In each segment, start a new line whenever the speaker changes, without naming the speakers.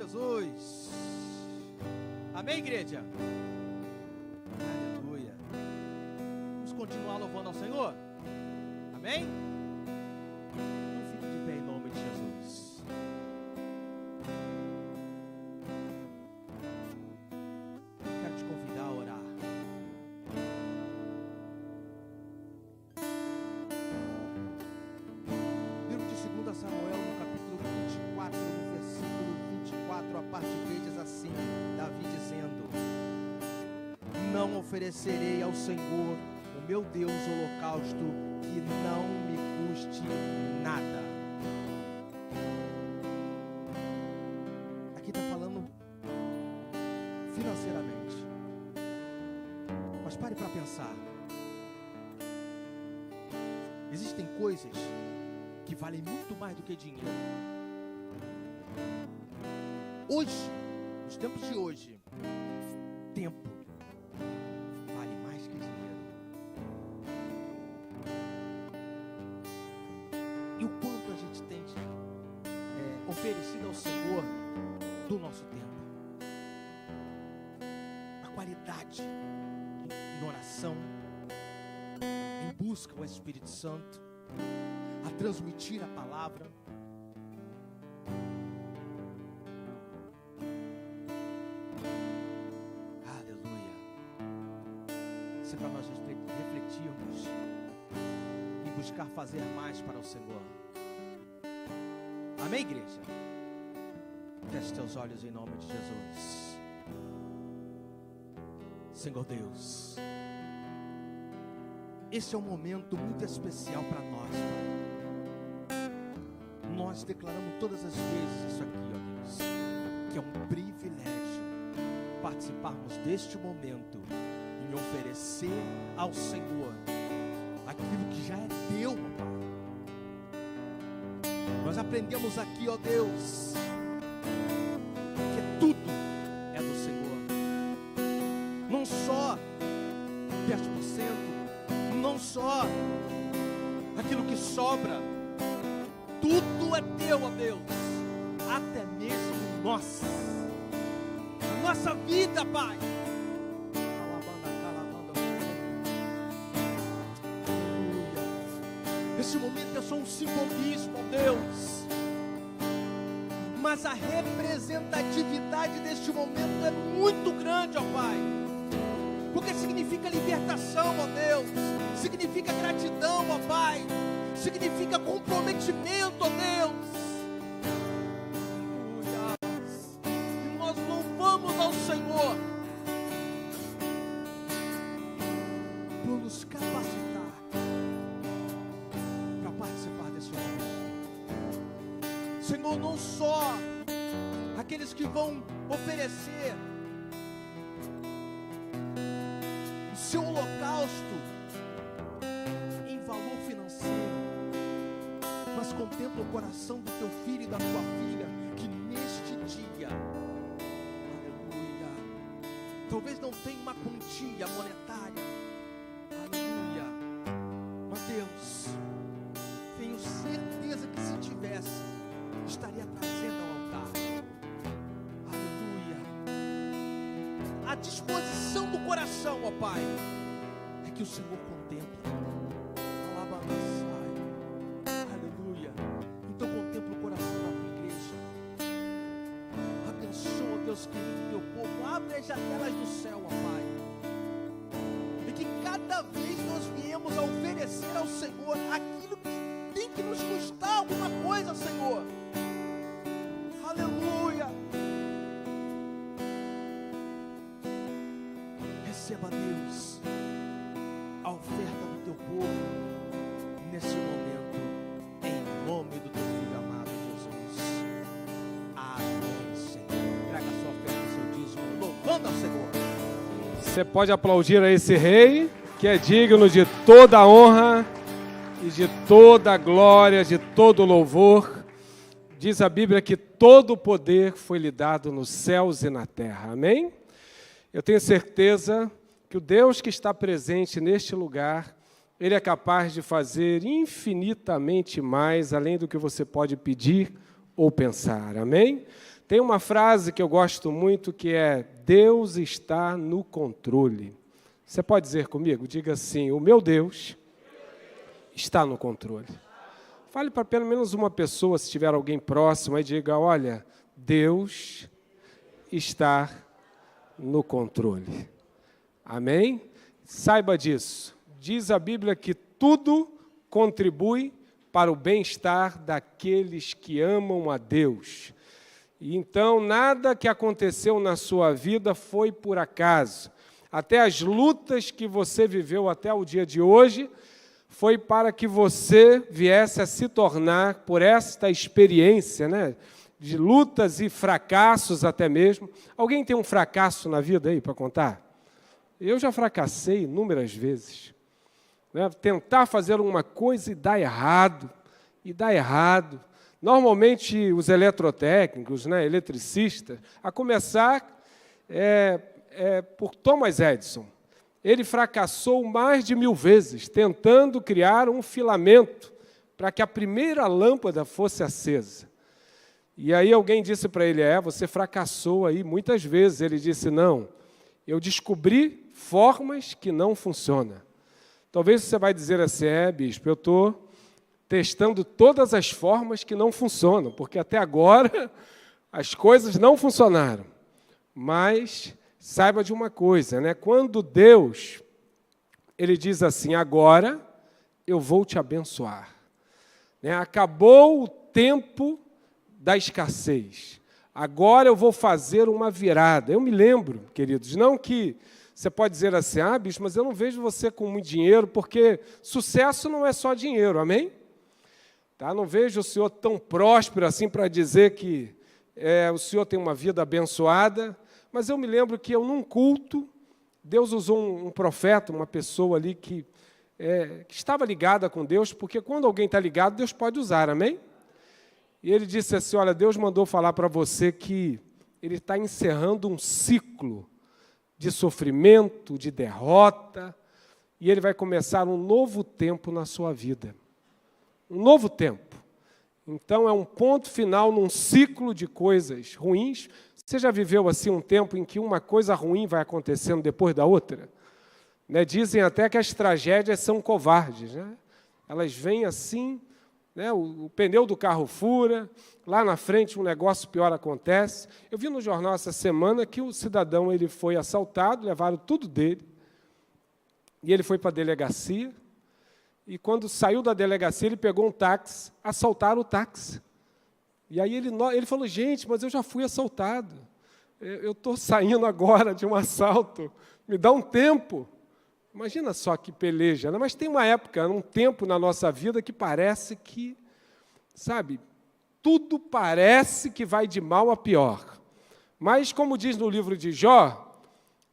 Jesus. Amém, igreja? Aleluia. Vamos continuar louvando ao Senhor? Amém? Então fique de pé em nome de Jesus. Eu quero te convidar a orar. Livro de 2 Samuel, no capítulo 24, no versículo 24, a parte B diz assim, Davi dizendo: não oferecerei ao Senhor, o meu Deus, holocausto que não me custe nada. Aqui está falando financeiramente, mas pare para pensar. Existem coisas que valem muito mais do que dinheiro. Hoje, nos tempos de hoje, tempo vale mais que dinheiro. E o quanto a gente tem oferecido ao Senhor do nosso tempo. A qualidade em oração, em busca ao Espírito Santo, a transmitir a palavra. Aleluia. Isso é para nós refletirmos e buscar fazer mais para o Senhor. Amém, igreja? Feche teus olhos em nome de Jesus. Senhor Deus, esse é um momento muito especial para nós, Pai. Nós declaramos todas as vezes isso aqui, ó Deus, que é um privilégio participarmos deste momento em oferecer ao Senhor aquilo que já é teu, Pai. Nós aprendemos aqui, ó Deus, que tudo é do Senhor, não só 10%, não só aquilo que sobra, tudo é teu, ó Deus, até mesmo nós, a nossa vida, Pai. Esse momento é só um simbolismo, ó Deus, mas a representatividade deste momento é muito grande, ó Pai, porque significa libertação, ó Deus, significa gratidão, ó Pai, significa comprometimento, ó Deus. E nós louvamos ao Senhor por nos capacitar para participar desse momento. Senhor, não só aqueles que vão oferecer o seu holocausto em valor financeiro, mas contempla o coração do teu filho e da tua filha, que neste dia, aleluia, talvez não tenha uma quantia monetária, aleluia, mas Deus, tenho certeza que se tivesse, estaria trazendo ao altar, aleluia, a disposição do coração, ó Pai, é que o Senhor contempla. Aleluia. Então contempla o coração da tua igreja. Abençoa, Deus querido, teu povo. Abre as janelas do céu, ó Pai. E que cada vez nós viemos a oferecer ao Senhor aquilo que tem que nos custar alguma coisa, Senhor. Aleluia. Receba, Deus, a oferta do teu povo nesse momento, em nome do teu filho amado Jesus. Amém, Senhor. Traga a sua oferta, seu dízimo, louvando ao Senhor.
Você pode aplaudir a esse rei, que é digno de toda a honra e de toda a glória, de todo o louvor. Diz a Bíblia que todo o poder foi lhe dado nos céus e na terra. Amém? Eu tenho certeza que o Deus que está presente neste lugar, Ele é capaz de fazer infinitamente mais, além do que você pode pedir ou pensar. Amém? Tem uma frase que eu gosto muito que é: Deus está no controle. Você pode dizer comigo? Diga assim: o meu Deus está no controle. Fale para pelo menos uma pessoa, se tiver alguém próximo, e diga: olha, Deus está no controle. Amém? Saiba disso. Diz a Bíblia que tudo contribui para o bem-estar daqueles que amam a Deus. E então, nada que aconteceu na sua vida foi por acaso. Até as lutas que você viveu até o dia de hoje foi para que você viesse a se tornar, por esta experiência, né, de lutas e fracassos até mesmo. Alguém tem um fracasso na vida aí para contar? Eu já fracassei inúmeras vezes. Né? Tentar fazer alguma coisa e dar errado, Normalmente, os eletrotécnicos, né, eletricistas, a começar por Thomas Edison. Ele fracassou mais de 1000 vezes, tentando criar um filamento para que a primeira lâmpada fosse acesa. E aí alguém disse para ele: você fracassou aí muitas vezes. Ele disse: não, eu descobri formas que não funcionam. Talvez você vai dizer assim: bispo, eu estou testando todas as formas que não funcionam, porque até agora as coisas não funcionaram. Mas saiba de uma coisa, né? Quando Deus, Ele diz assim: agora eu vou te abençoar. Né? Acabou o tempo da escassez. Agora eu vou fazer uma virada. Eu me lembro, queridos, não que você pode dizer assim: bispo, mas eu não vejo você com muito dinheiro, porque sucesso não é só dinheiro, amém? Tá? Não vejo o senhor tão próspero assim para dizer que o senhor tem uma vida abençoada, mas eu me lembro que num culto, Deus usou um profeta, uma pessoa ali que estava ligada com Deus, porque quando alguém está ligado, Deus pode usar, amém? E ele disse assim: olha, Deus mandou falar para você que Ele está encerrando um ciclo de sofrimento, de derrota, e Ele vai começar um novo tempo na sua vida. Um novo tempo. Então, é um ponto final num ciclo de coisas ruins. Você já viveu assim um tempo em que uma coisa ruim vai acontecendo depois da outra? Né? Dizem até que as tragédias são covardes. Né? Elas vêm assim, né? O pneu do carro fura, lá na frente um negócio pior acontece. Eu vi no jornal essa semana que o cidadão ele foi assaltado, levaram tudo dele, e ele foi para a delegacia. E quando saiu da delegacia, ele pegou um táxi, assaltaram o táxi. E aí ele falou: gente, mas eu já fui assaltado. Eu estou saindo agora de um assalto. Me dá um tempo. Imagina só que peleja. Né? Mas tem uma época, um tempo na nossa vida que parece que, sabe, tudo parece que vai de mal a pior. Mas, como diz no livro de Jó,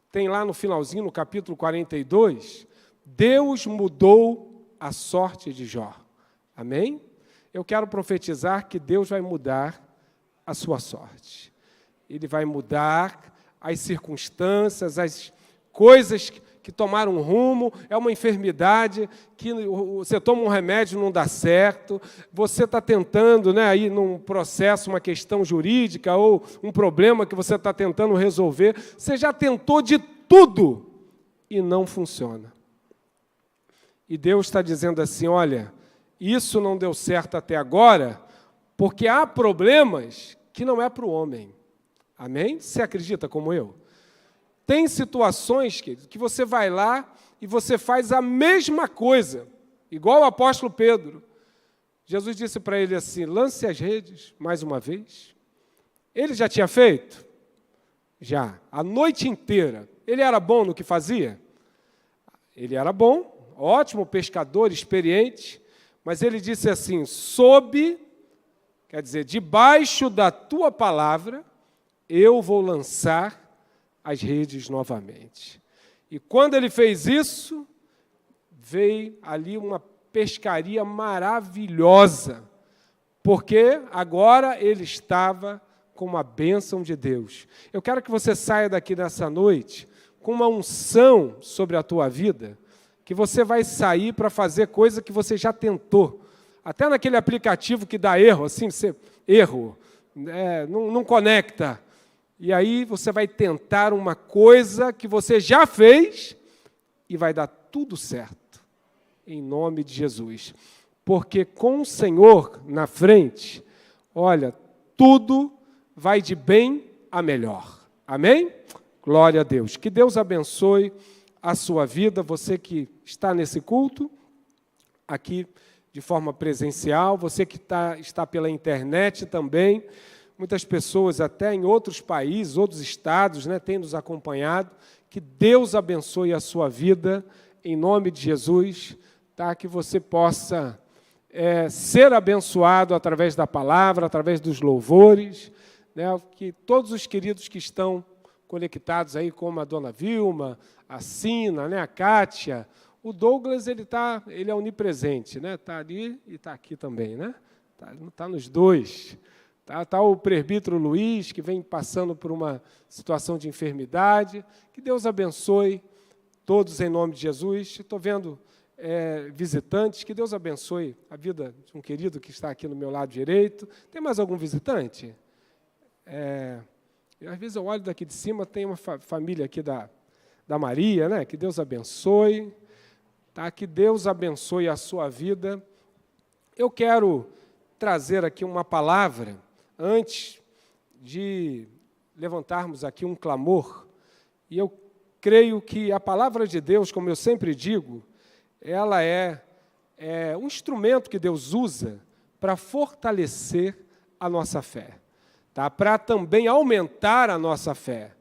tem lá no finalzinho, no capítulo 42, Deus mudou a sorte de Jó. Amém? Eu quero profetizar que Deus vai mudar a sua sorte. Ele vai mudar as circunstâncias, as coisas que tomaram um rumo. É uma enfermidade que você toma um remédio e não dá certo. Você está tentando, né, aí num processo, uma questão jurídica ou um problema que você está tentando resolver. Você já tentou de tudo e não funciona. E Deus está dizendo assim: olha, isso não deu certo até agora, porque há problemas que não é para o homem. Amém? Você acredita como eu? Tem situações que você vai lá e você faz a mesma coisa, igual o apóstolo Pedro. Jesus disse para ele assim: lance as redes mais uma vez. Ele já tinha feito? Já. A noite inteira. Ele era bom no que fazia? Ele era bom. Ótimo pescador, experiente, mas ele disse assim: quer dizer, debaixo da tua palavra, eu vou lançar as redes novamente. E quando ele fez isso, veio ali uma pescaria maravilhosa, porque agora ele estava com uma bênção de Deus. Eu quero que você saia daqui nessa noite com uma unção sobre a tua vida, que você vai sair para fazer coisa que você já tentou. Até naquele aplicativo que dá erro, assim, erro, não conecta. E aí você vai tentar uma coisa que você já fez e vai dar tudo certo, em nome de Jesus. Porque com o Senhor na frente, olha, tudo vai de bem a melhor. Amém? Glória a Deus. Que Deus abençoe a sua vida, você que está nesse culto, aqui de forma presencial, você que está pela internet também. Muitas pessoas até em outros países, outros estados, têm nos acompanhado. Que Deus abençoe a sua vida, em nome de Jesus, tá? Que você possa ser abençoado através da palavra, através dos louvores, que todos os queridos que estão conectados aí, como a dona Vilma, a Sina, a Kátia, o Douglas, ele é onipresente, está ali e está aqui também, está nos dois. Tá o presbítero Luiz, que vem passando por uma situação de enfermidade. Que Deus abençoe todos em nome de Jesus. Estou vendo visitantes. Que Deus abençoe a vida de um querido que está aqui no meu lado direito. Tem mais algum visitante? Às vezes eu olho daqui de cima, tem uma família aqui da Maria, que Deus abençoe. Tá? Que Deus abençoe a sua vida. Eu quero trazer aqui uma palavra, antes de levantarmos aqui um clamor, e eu creio que a palavra de Deus, como eu sempre digo, ela é um instrumento que Deus usa para fortalecer a nossa fé, tá? Para também aumentar a nossa fé.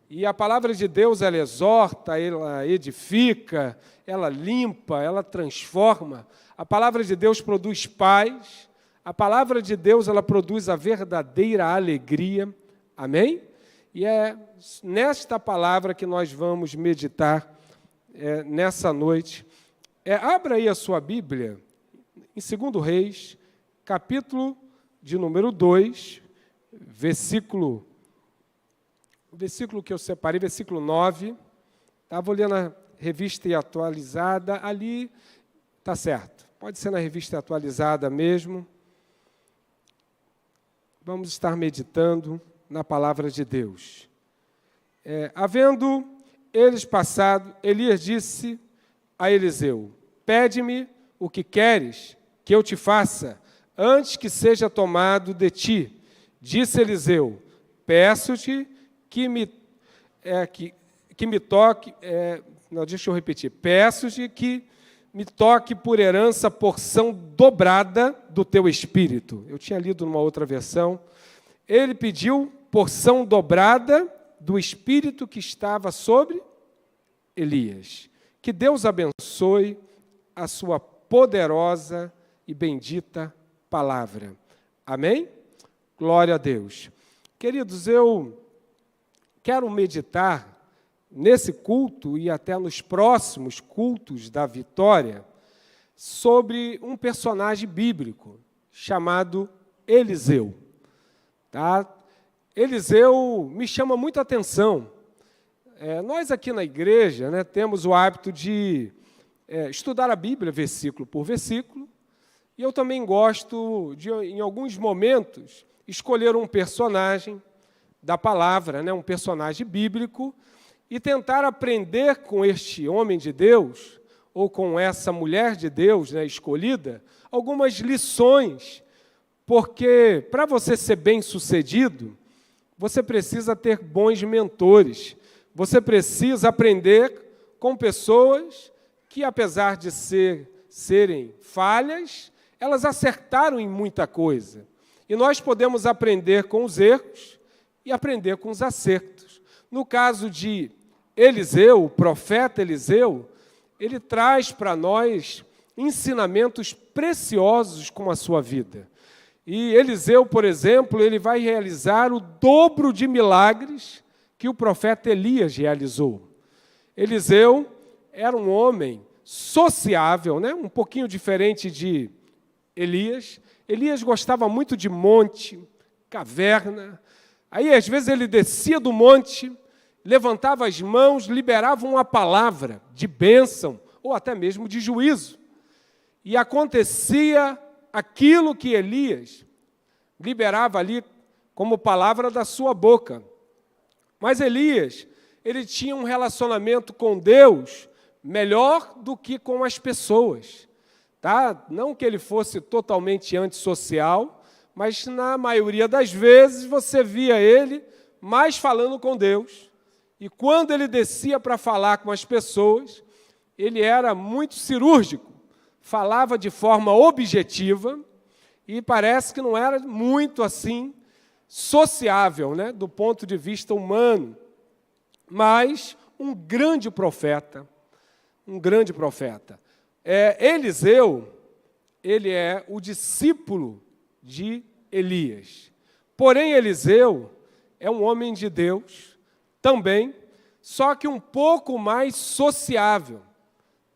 E a palavra de Deus, ela exorta, ela edifica, ela limpa, ela transforma. A palavra de Deus produz paz. A palavra de Deus, ela produz a verdadeira alegria. Amém? E é nesta palavra que nós vamos meditar nessa noite. Abra aí a sua Bíblia, em 2 Reis, capítulo de número 2, o versículo que eu separei, versículo 9. Vou ler na revista atualizada, ali está certo. Pode ser na revista atualizada mesmo. Vamos estar meditando na palavra de Deus. Havendo eles passado, Elias disse a Eliseu: pede-me o que queres que eu te faça, antes que seja tomado de ti. Disse Eliseu: peço-te que me toque... deixa eu repetir. Peço-te que me toque por herança porção dobrada do teu espírito. Eu tinha lido numa outra versão. Ele pediu porção dobrada do espírito que estava sobre Elias. Que Deus abençoe a sua poderosa e bendita palavra. Amém? Glória a Deus. Queridos, eu quero meditar nesse culto e até nos próximos cultos da Vitória, sobre um personagem bíblico chamado Eliseu. Tá? Eliseu me chama muita atenção. Nós aqui na igreja temos o hábito de estudar a Bíblia versículo por versículo, e eu também gosto de, em alguns momentos, escolher um personagem da palavra, um personagem bíblico, e tentar aprender com este homem de Deus, ou com essa mulher de Deus escolhida, algumas lições, porque para você ser bem-sucedido, você precisa ter bons mentores, você precisa aprender com pessoas que, apesar de serem falhas, elas acertaram em muita coisa. E nós podemos aprender com os erros e aprender com os acertos. No caso de Eliseu, o profeta Eliseu, ele traz para nós ensinamentos preciosos com a sua vida. E Eliseu, por exemplo, ele vai realizar o dobro de milagres que o profeta Elias realizou. Eliseu era um homem sociável, um pouquinho diferente de Elias. Elias gostava muito de monte, caverna. Aí, às vezes, ele descia do monte, levantava as mãos, liberava uma palavra de bênção ou até mesmo de juízo. E acontecia aquilo que Elias liberava ali como palavra da sua boca. Mas Elias, ele tinha um relacionamento com Deus melhor do que com as pessoas. Tá? Não que ele fosse totalmente antissocial, mas na maioria das vezes você via ele mais falando com Deus. E quando ele descia para falar com as pessoas, ele era muito cirúrgico, falava de forma objetiva e parece que não era muito assim sociável, né, do ponto de vista humano. Mas um grande profeta. Eliseu, ele é o discípulo de Elias. Porém, Eliseu é um homem de Deus também, só que um pouco mais sociável.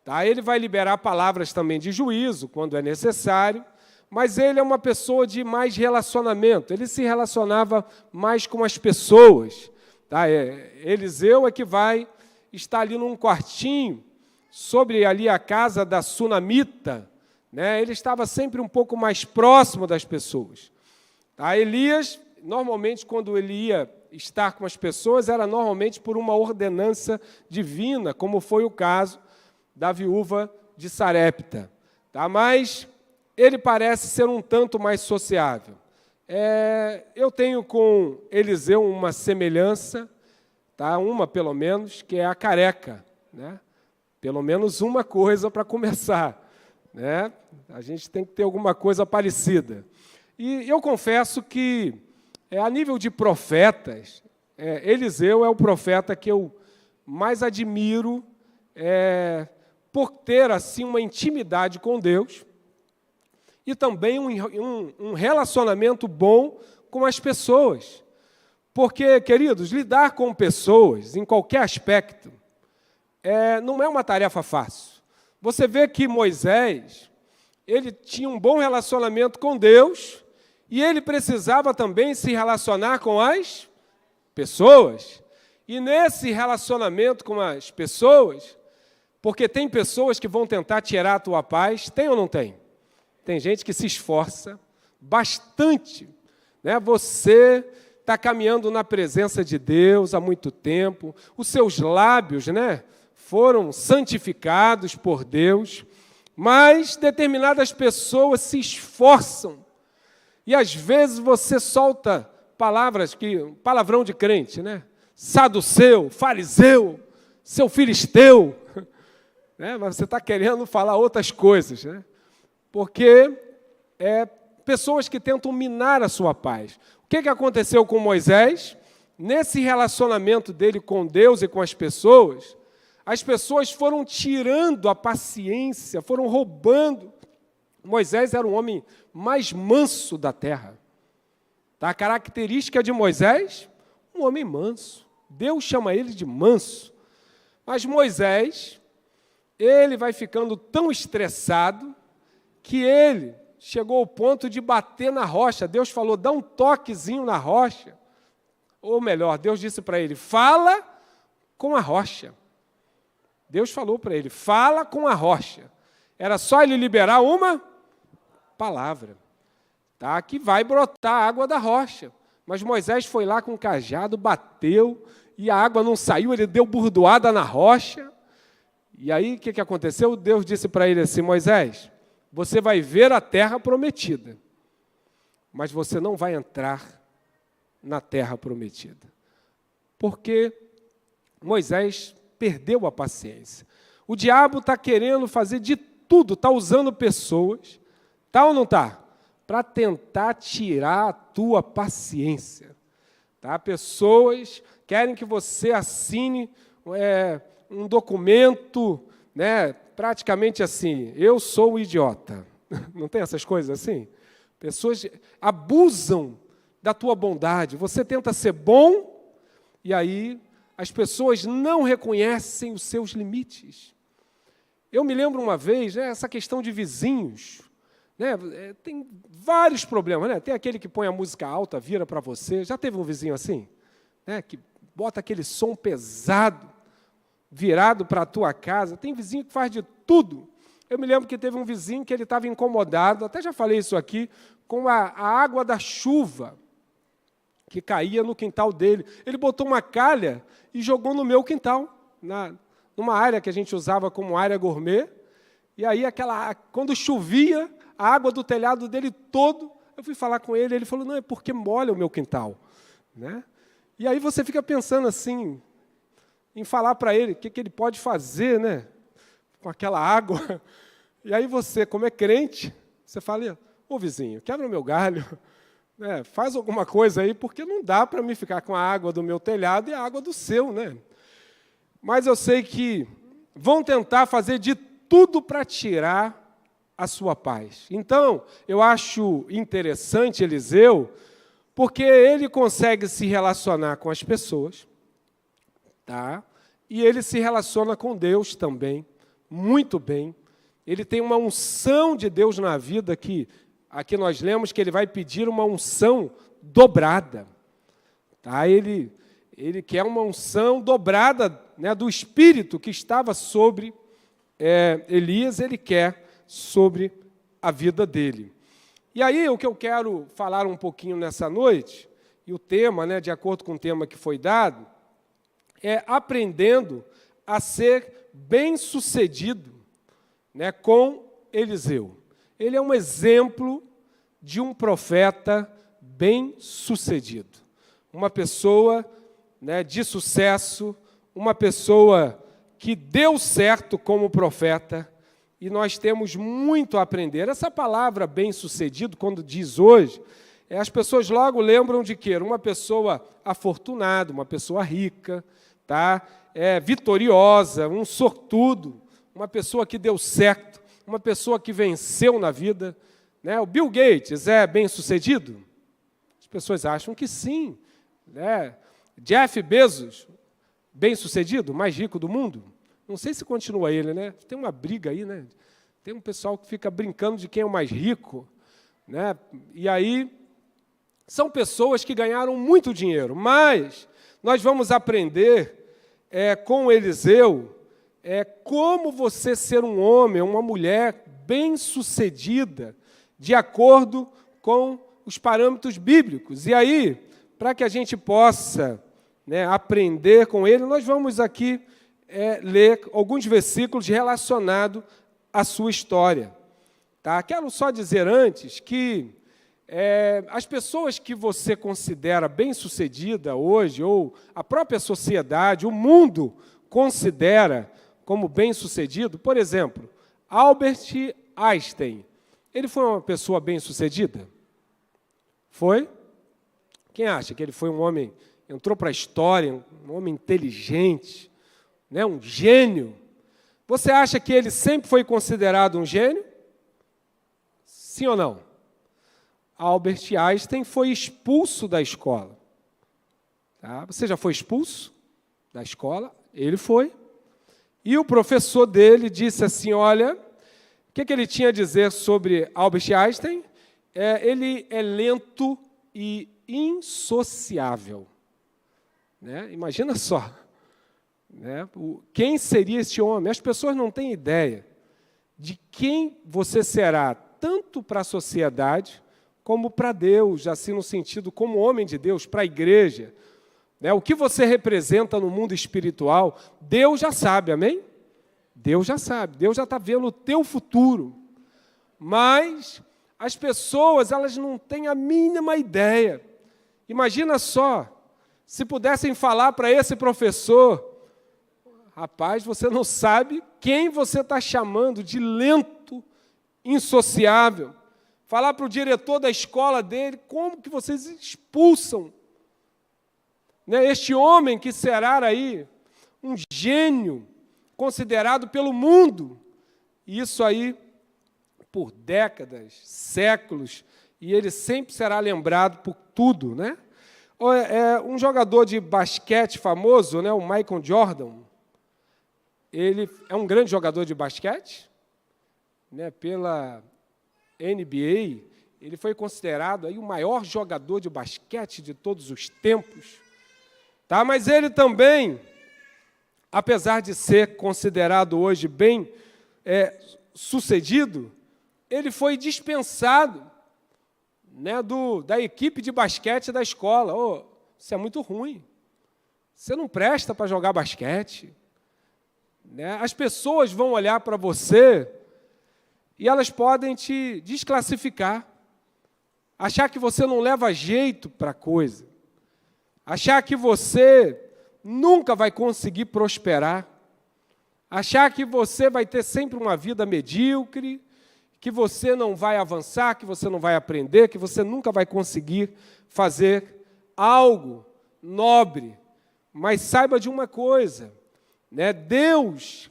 Tá? Ele vai liberar palavras também de juízo, quando é necessário, mas ele é uma pessoa de mais relacionamento. Ele se relacionava mais com as pessoas. Tá? Eliseu é que vai estar ali num quartinho, sobre ali a casa da sunamita, né? Ele estava sempre um pouco mais próximo das pessoas. Tá? Elias, normalmente, quando ele ia estar com as pessoas, era normalmente por uma ordenança divina, como foi o caso da viúva de Sarepta. Tá? Mas ele parece ser um tanto mais sociável. Eu tenho com Eliseu uma semelhança, tá? Uma pelo menos, que é a careca, né? Pelo menos uma coisa para começar, né? A gente tem que ter alguma coisa parecida. E eu confesso que, a nível de profetas, Eliseu é o profeta que eu mais admiro por ter assim uma intimidade com Deus e também um relacionamento bom com as pessoas. Porque, queridos, lidar com pessoas, em qualquer aspecto, não é uma tarefa fácil. Você vê que Moisés, ele tinha um bom relacionamento com Deus e ele precisava também se relacionar com as pessoas. E nesse relacionamento com as pessoas, porque tem pessoas que vão tentar tirar a tua paz, tem ou não tem? Tem gente que se esforça bastante, né? Você está caminhando na presença de Deus há muito tempo, os seus lábios, né, foram santificados por Deus, mas determinadas pessoas se esforçam e às vezes você solta palavras palavrão de crente, né? Saduceu, fariseu, seu filisteu, né? Mas você está querendo falar outras coisas, né? Porque pessoas que tentam minar a sua paz. O que aconteceu com Moisés? Nesse relacionamento dele com Deus e com as pessoas foram tirando a paciência, foram roubando. Moisés era o homem mais manso da terra. Tá? A característica de Moisés, um homem manso. Deus chama ele de manso. Mas Moisés, ele vai ficando tão estressado que ele chegou ao ponto de bater na rocha. Deus falou, dá um toquezinho na rocha. Ou melhor, Deus disse para ele, fala com a rocha. Deus falou para ele, fala com a rocha. Era só ele liberar uma palavra, tá? Que vai brotar a água da rocha. Mas Moisés foi lá com o cajado, bateu, e a água não saiu, ele deu burdoada na rocha. E aí, o que aconteceu? Deus disse para ele assim, Moisés, você vai ver a terra prometida, mas você não vai entrar na terra prometida. Porque Moisés perdeu a paciência. O diabo está querendo fazer de tudo, está usando pessoas, está ou não está? Para tentar tirar a tua paciência. Tá? Pessoas querem que você assine um documento, né, praticamente assim, eu sou o idiota. Não tem essas coisas assim? Pessoas abusam da tua bondade. Você tenta ser bom e aí as pessoas não reconhecem os seus limites. Eu me lembro uma vez, né, essa questão de vizinhos, né, tem vários problemas, né? Tem aquele que põe a música alta, vira para você. Já teve um vizinho assim? Né, que bota aquele som pesado, virado para a tua casa. Tem vizinho que faz de tudo. Eu me lembro que teve um vizinho que ele estava incomodado, até já falei isso aqui, com a água da chuva. que caía no quintal dele. Ele botou uma calha e jogou no meu quintal, numa área que a gente usava como área gourmet. E aí, quando chovia, a água do telhado dele todo, eu fui falar com ele falou, não, é porque molha o meu quintal. Né? E aí você fica pensando assim, em falar para ele o que ele pode fazer, né, com aquela água. E aí você, como é crente, você fala, ô vizinho, quebra o meu galho, né, faz alguma coisa aí, porque não dá para mim ficar com a água do meu telhado e a água do seu. Né? Mas eu sei que vão tentar fazer de tudo para tirar a sua paz. Então, eu acho interessante Eliseu, porque ele consegue se relacionar com as pessoas, tá? E ele se relaciona com Deus também, muito bem. Ele tem uma unção de Deus na vida, que aqui nós lemos que ele vai pedir uma unção dobrada. Tá? Ele quer uma unção dobrada, né, do Espírito que estava sobre Elias, ele quer sobre a vida dele. E aí, o que eu quero falar um pouquinho nessa noite, e o tema, né, de acordo com o tema que foi dado, é aprendendo a ser bem-sucedido, né, com Eliseu. Ele é um exemplo de um profeta bem-sucedido. Uma pessoa, né, de sucesso, uma pessoa que deu certo como profeta, e nós temos muito a aprender. Essa palavra bem-sucedido, quando diz hoje, as pessoas logo lembram de quê? Uma pessoa afortunada, uma pessoa rica, tá? Vitoriosa, um sortudo, uma pessoa que deu certo, uma pessoa que venceu na vida. Né? O Bill Gates é bem-sucedido? As pessoas acham que sim. Né? Jeff Bezos, bem-sucedido, mais rico do mundo? Não sei se continua ele, né? Tem uma briga aí, né? Tem um pessoal que fica brincando de quem é o mais rico, né? E aí são pessoas que ganharam muito dinheiro, mas nós vamos aprender com Eliseu como você ser um homem, uma mulher bem-sucedida, de acordo com os parâmetros bíblicos. E aí, para que a gente possa, né, aprender com ele, nós vamos aqui ler alguns versículos relacionados à sua história. Tá? Quero só dizer antes que as pessoas que você considera bem-sucedida hoje, ou a própria sociedade, o mundo considera como bem-sucedido, por exemplo, Albert Einstein, ele foi uma pessoa bem-sucedida? Foi? Quem acha que ele foi um homem, entrou para a história, um homem inteligente, né, um gênio? Você acha que ele sempre foi considerado um gênio? Sim ou não? Albert Einstein foi expulso da escola. Tá? Você já foi expulso da escola? Ele foi. E o professor dele disse assim, olha, o que ele tinha a dizer sobre Albert Einstein? Ele é lento e insociável. Né? Imagina só. Né? Quem seria este homem? As pessoas não têm ideia de quem você será, tanto para a sociedade, como para Deus, assim no sentido como homem de Deus, para a igreja. Né? O que você representa no mundo espiritual, Deus já sabe, amém? Deus já sabe, Deus já está vendo o teu futuro. Mas as pessoas, elas não têm a mínima ideia. Imagina só, se pudessem falar para esse professor, rapaz, você não sabe quem você está chamando de lento, insociável. Falar para o diretor da escola dele, como que vocês expulsam, né, este homem que será aí um gênio, considerado pelo mundo. E isso aí, por décadas, séculos, e ele sempre será lembrado por tudo. Né? Um jogador de basquete famoso, né, o Michael Jordan, ele é um grande jogador de basquete, né, pela NBA, ele foi considerado aí o maior jogador de basquete de todos os tempos. Tá? Mas ele também, apesar de ser considerado hoje bem sucedido, ele foi dispensado né, da equipe de basquete da escola. Oh, isso é muito ruim. Você não presta para jogar basquete. Né? As pessoas vão olhar para você e elas podem te desclassificar, achar que você não leva jeito para a coisa, achar que você nunca vai conseguir prosperar, achar que você vai ter sempre uma vida medíocre, que você não vai avançar, que você não vai aprender, que você nunca vai conseguir fazer algo nobre. Mas saiba de uma coisa, né? Deus,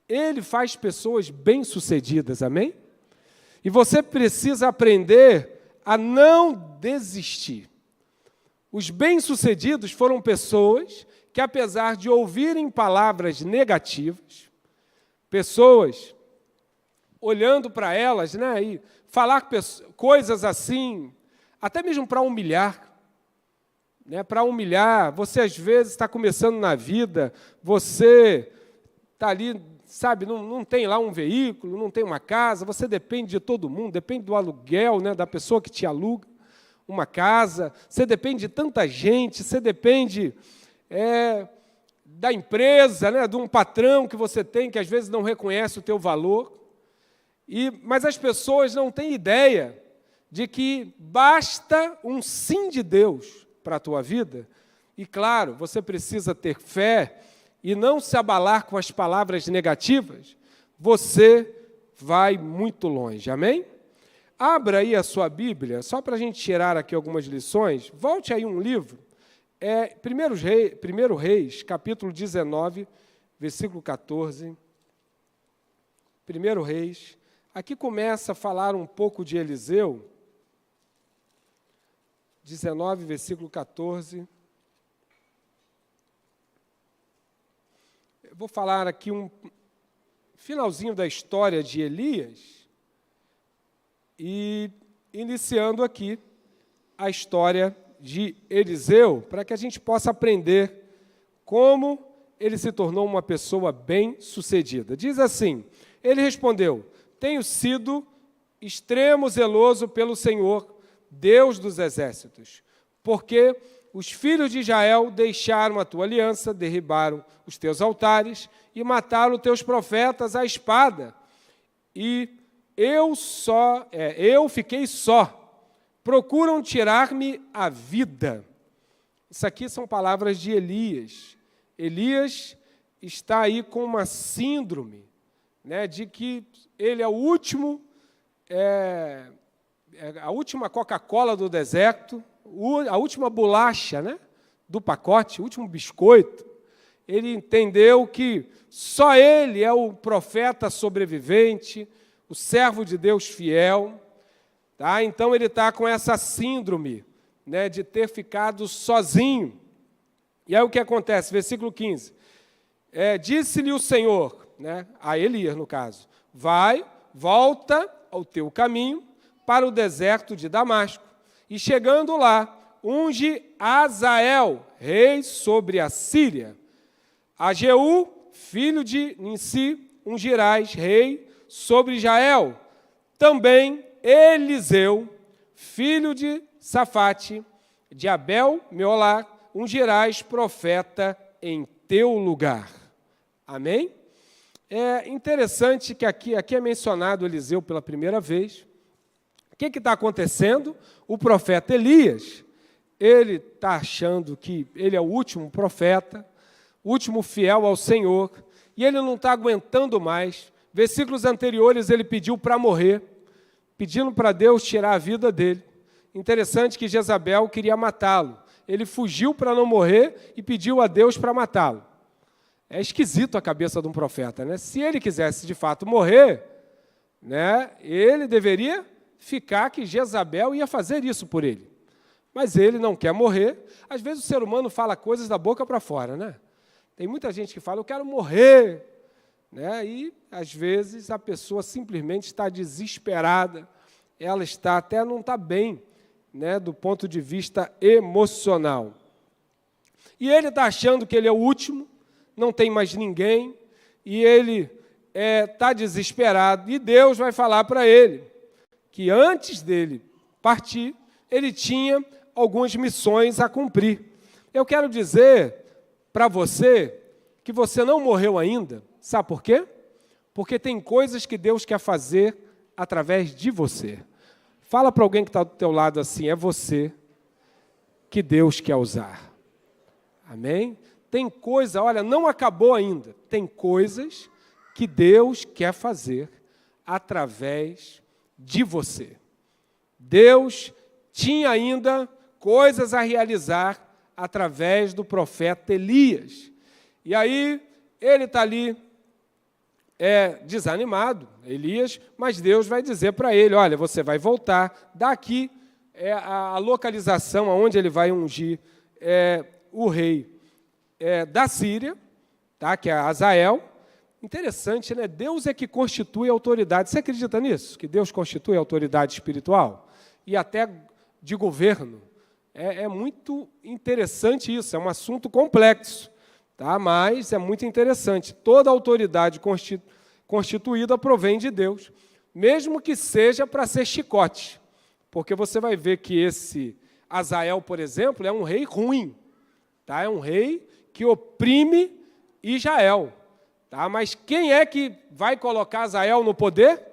Ele faz pessoas bem-sucedidas, amém? E você precisa aprender a não desistir. Os bem-sucedidos foram pessoas que, apesar de ouvirem palavras negativas, pessoas olhando para elas, né, e falar coisas assim, até mesmo para humilhar, né, para humilhar. Você, às vezes, está começando na vida, você está ali, sabe, não tem lá um veículo, não tem uma casa, você depende de todo mundo, depende do aluguel, né, da pessoa que te aluga uma casa, você depende de tanta gente, você depende da empresa, né, de um patrão que você tem, que às vezes não reconhece o teu valor. Mas as pessoas não têm ideia de que basta um sim de Deus para a tua vida. E, claro, você precisa ter fé e não se abalar com as palavras negativas, você vai muito longe. Amém? Abra aí a sua Bíblia, só para a gente tirar aqui algumas lições. Volte aí um livro. 1 Reis, capítulo 19, versículo 14. 1 Reis. Aqui começa a falar um pouco de Eliseu. 19, versículo 14. Eu vou falar aqui um finalzinho da história de Elias e iniciando aqui a história de Eliseu, para que a gente possa aprender como ele se tornou uma pessoa bem-sucedida. Diz assim, ele respondeu: tenho sido extremo zeloso pelo Senhor, Deus dos exércitos, porque os filhos de Israel deixaram a tua aliança, derribaram os teus altares e mataram os teus profetas à espada. E eu fiquei só. Procuram tirar-me a vida. Isso aqui são palavras de Elias. Elias está aí com uma síndrome, né, de que ele é o último, a última Coca-Cola do deserto, a última bolacha, né, do pacote, o último biscoito. Ele entendeu que só ele é o profeta sobrevivente, o servo de Deus fiel. Tá? Então, ele está com essa síndrome, né, de ter ficado sozinho. E aí o que acontece? Versículo 15. Disse-lhe o Senhor, né, a Elias, no caso, volta ao teu caminho para o deserto de Damasco, e chegando lá, unge Azael, rei sobre a Síria. A Jeú, filho de Ninsi, ungirás rei sobre Israel. Também Eliseu, filho de Safate, de Abel-Meolá, ungirás profeta em teu lugar. Amém? É interessante que aqui é mencionado Eliseu pela primeira vez. O que está acontecendo? O profeta Elias, ele está achando que ele é o último profeta, o último fiel ao Senhor, e ele não está aguentando mais. Versículos anteriores ele pediu para morrer, pedindo para Deus tirar a vida dele. Interessante que Jezabel queria matá-lo. Ele fugiu para não morrer e pediu a Deus para matá-lo. É esquisito a cabeça de um profeta, né? Se ele quisesse de fato morrer, né, ele deveria ficar, que Jezabel ia fazer isso por ele. Mas ele não quer morrer. Às vezes o ser humano fala coisas da boca para fora, né? Tem muita gente que fala, eu quero morrer, né? E às vezes a pessoa simplesmente está desesperada, ela não está bem, né, do ponto de vista emocional. E ele está achando que ele é o último, não tem mais ninguém, e ele está desesperado, e Deus vai falar para ele que antes dele partir, ele tinha algumas missões a cumprir. Eu quero dizer para você que você não morreu ainda. Sabe por quê? Porque tem coisas que Deus quer fazer através de você. Fala para alguém que está do teu lado assim, é você que Deus quer usar. Amém? Tem coisa, olha, não acabou ainda. Tem coisas que Deus quer fazer através de você. Deus tinha ainda coisas a realizar através do profeta Elias. E aí, ele está ali desanimado, Elias, mas Deus vai dizer para ele, olha, você vai voltar, daqui a localização aonde ele vai ungir o rei da Síria, tá, que é Azael. Interessante, né? Deus é que constitui a autoridade. Você acredita nisso? Que Deus constitui a autoridade espiritual? E até de governo. É muito interessante isso, é um assunto complexo, tá? Mas é muito interessante. Toda autoridade constituída provém de Deus, mesmo que seja para ser chicote. Porque você vai ver que esse Azael, por exemplo, é um rei ruim, tá? É um rei que oprime Israel. Tá? Mas quem é que vai colocar Azael no poder?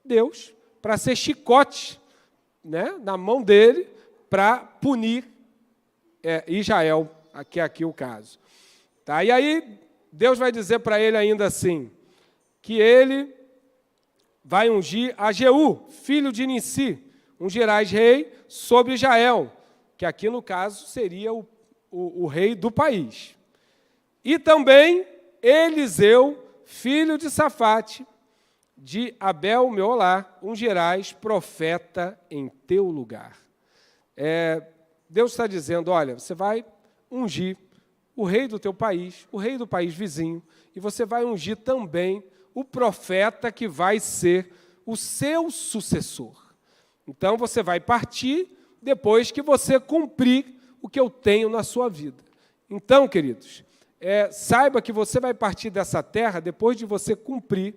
Deus, para ser chicote, né, na mão dele, para punir Israel, que é aqui o caso. Tá? E aí, Deus vai dizer para ele ainda assim, que ele vai ungir a Jeú, filho de Nissi, ungirás rei sobre Israel, que aqui no caso seria o rei do país. E também Eliseu, filho de Safate, de Abel-Meolá, ungirás profeta em teu lugar. Deus está dizendo, olha, você vai ungir o rei do teu país, o rei do país vizinho, e você vai ungir também o profeta que vai ser o seu sucessor. Então, você vai partir depois que você cumprir o que eu tenho na sua vida. Então, queridos, saiba que você vai partir dessa terra depois de você cumprir,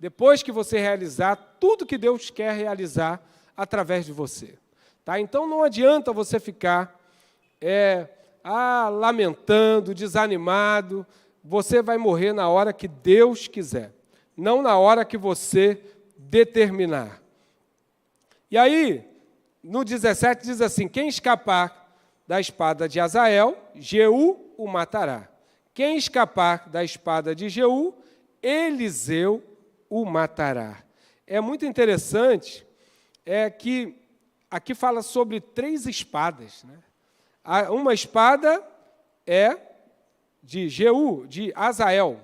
depois que você realizar tudo que Deus quer realizar através de você. Tá? Então, não adianta você ficar lamentando, desanimado. Você vai morrer na hora que Deus quiser, não na hora que você determinar. E aí, no 17, diz assim, quem escapar da espada de Azael, Jeú o matará. Quem escapar da espada de Jeú, Eliseu o matará. É muito interessante que aqui fala sobre 3 espadas. Né? Uma espada é de Jeú, de Azael,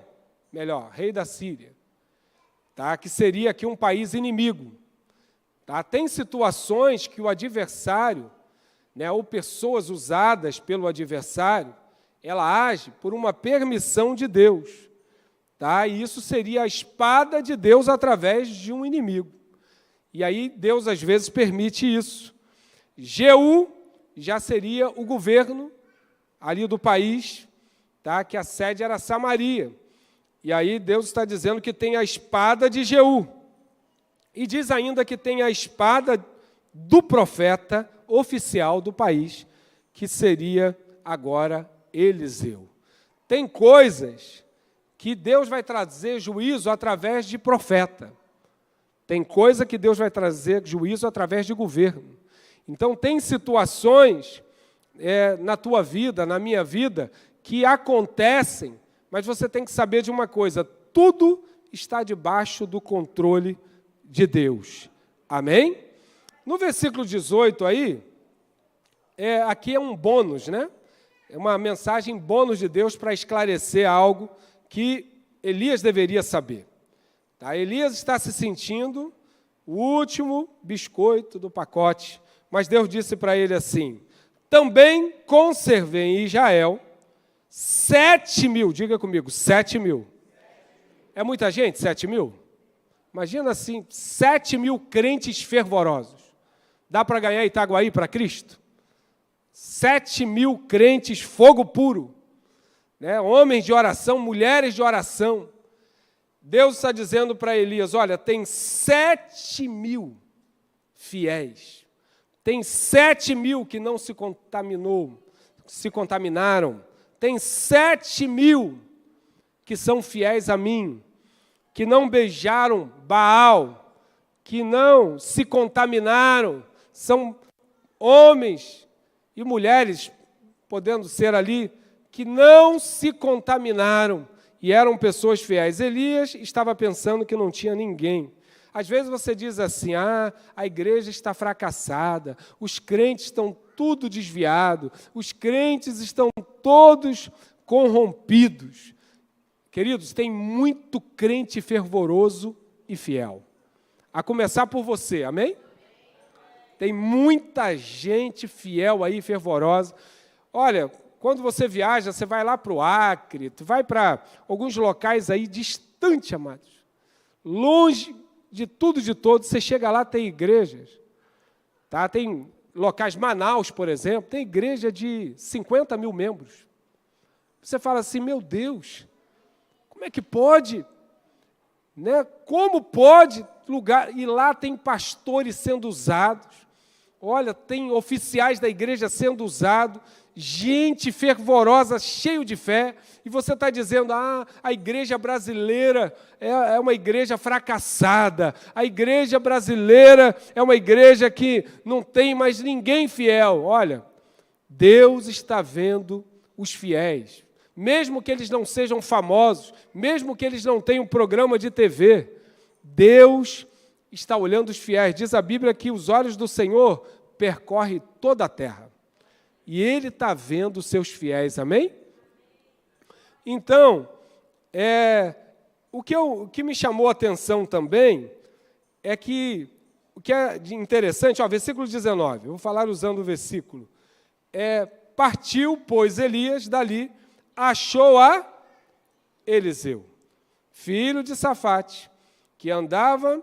melhor, rei da Síria, tá? Que seria aqui um país inimigo. Tá? Tem situações que o adversário, né, ou pessoas usadas pelo adversário, ela age por uma permissão de Deus. Tá? E isso seria a espada de Deus através de um inimigo. E aí Deus, às vezes, permite isso. Jeú já seria o governo ali do país, tá? Que a sede era Samaria. E aí Deus está dizendo que tem a espada de Jeú. E diz ainda que tem a espada do profeta oficial do país, que seria agora Eliseu. Tem coisas que Deus vai trazer juízo através de profeta. Tem coisa que Deus vai trazer juízo através de governo. Então, tem situações na tua vida, na minha vida, que acontecem, mas você tem que saber de uma coisa, tudo está debaixo do controle de Deus. Amém? No versículo 18 aí, aqui é um bônus, né? É uma mensagem bônus de Deus para esclarecer algo que Elias deveria saber. Tá? Elias está se sentindo o último biscoito do pacote, mas Deus disse para ele assim, também conservei em Israel 7.000, diga comigo, 7.000. É muita gente, 7.000? Imagina assim, 7.000 crentes fervorosos. Dá para ganhar Itaguaí para Cristo? 7.000 crentes, fogo puro. Né? Homens de oração, mulheres de oração. Deus está dizendo para Elias, olha, tem 7.000 fiéis. Tem 7.000 que não se contaminaram. Tem 7.000 que são fiéis a mim, que não beijaram Baal, que não se contaminaram. São homens e mulheres, podendo ser ali, que não se contaminaram e eram pessoas fiéis. Elias estava pensando que não tinha ninguém. Às vezes você diz assim, a igreja está fracassada, os crentes estão tudo desviados, os crentes estão todos corrompidos. Queridos, tem muito crente fervoroso e fiel. A começar por você, amém? Tem muita gente fiel aí, fervorosa. Olha, quando você viaja, você vai lá para o Acre, tu vai para alguns locais aí distantes, amados. Longe de tudo, de todos, você chega lá, tem igrejas. Tá? Tem locais, Manaus, por exemplo, tem igreja de 50.000 membros. Você fala assim, meu Deus, como é que pode? Né? Como pode lugar? E lá tem pastores sendo usados. Olha, tem oficiais da igreja sendo usados, gente fervorosa, cheio de fé, e você está dizendo, a igreja brasileira é uma igreja fracassada, a igreja brasileira é uma igreja que não tem mais ninguém fiel. Olha, Deus está vendo os fiéis, mesmo que eles não sejam famosos, mesmo que eles não tenham programa de TV, Deus está olhando os fiéis. Diz a Bíblia que os olhos do Senhor percorrem toda a terra. E Ele está vendo os seus fiéis, amém? Então, o que me chamou a atenção também é que, o que é interessante, versículo 19, eu vou falar usando o versículo, partiu, pois, Elias dali, achou a Eliseu, filho de Safate, que andava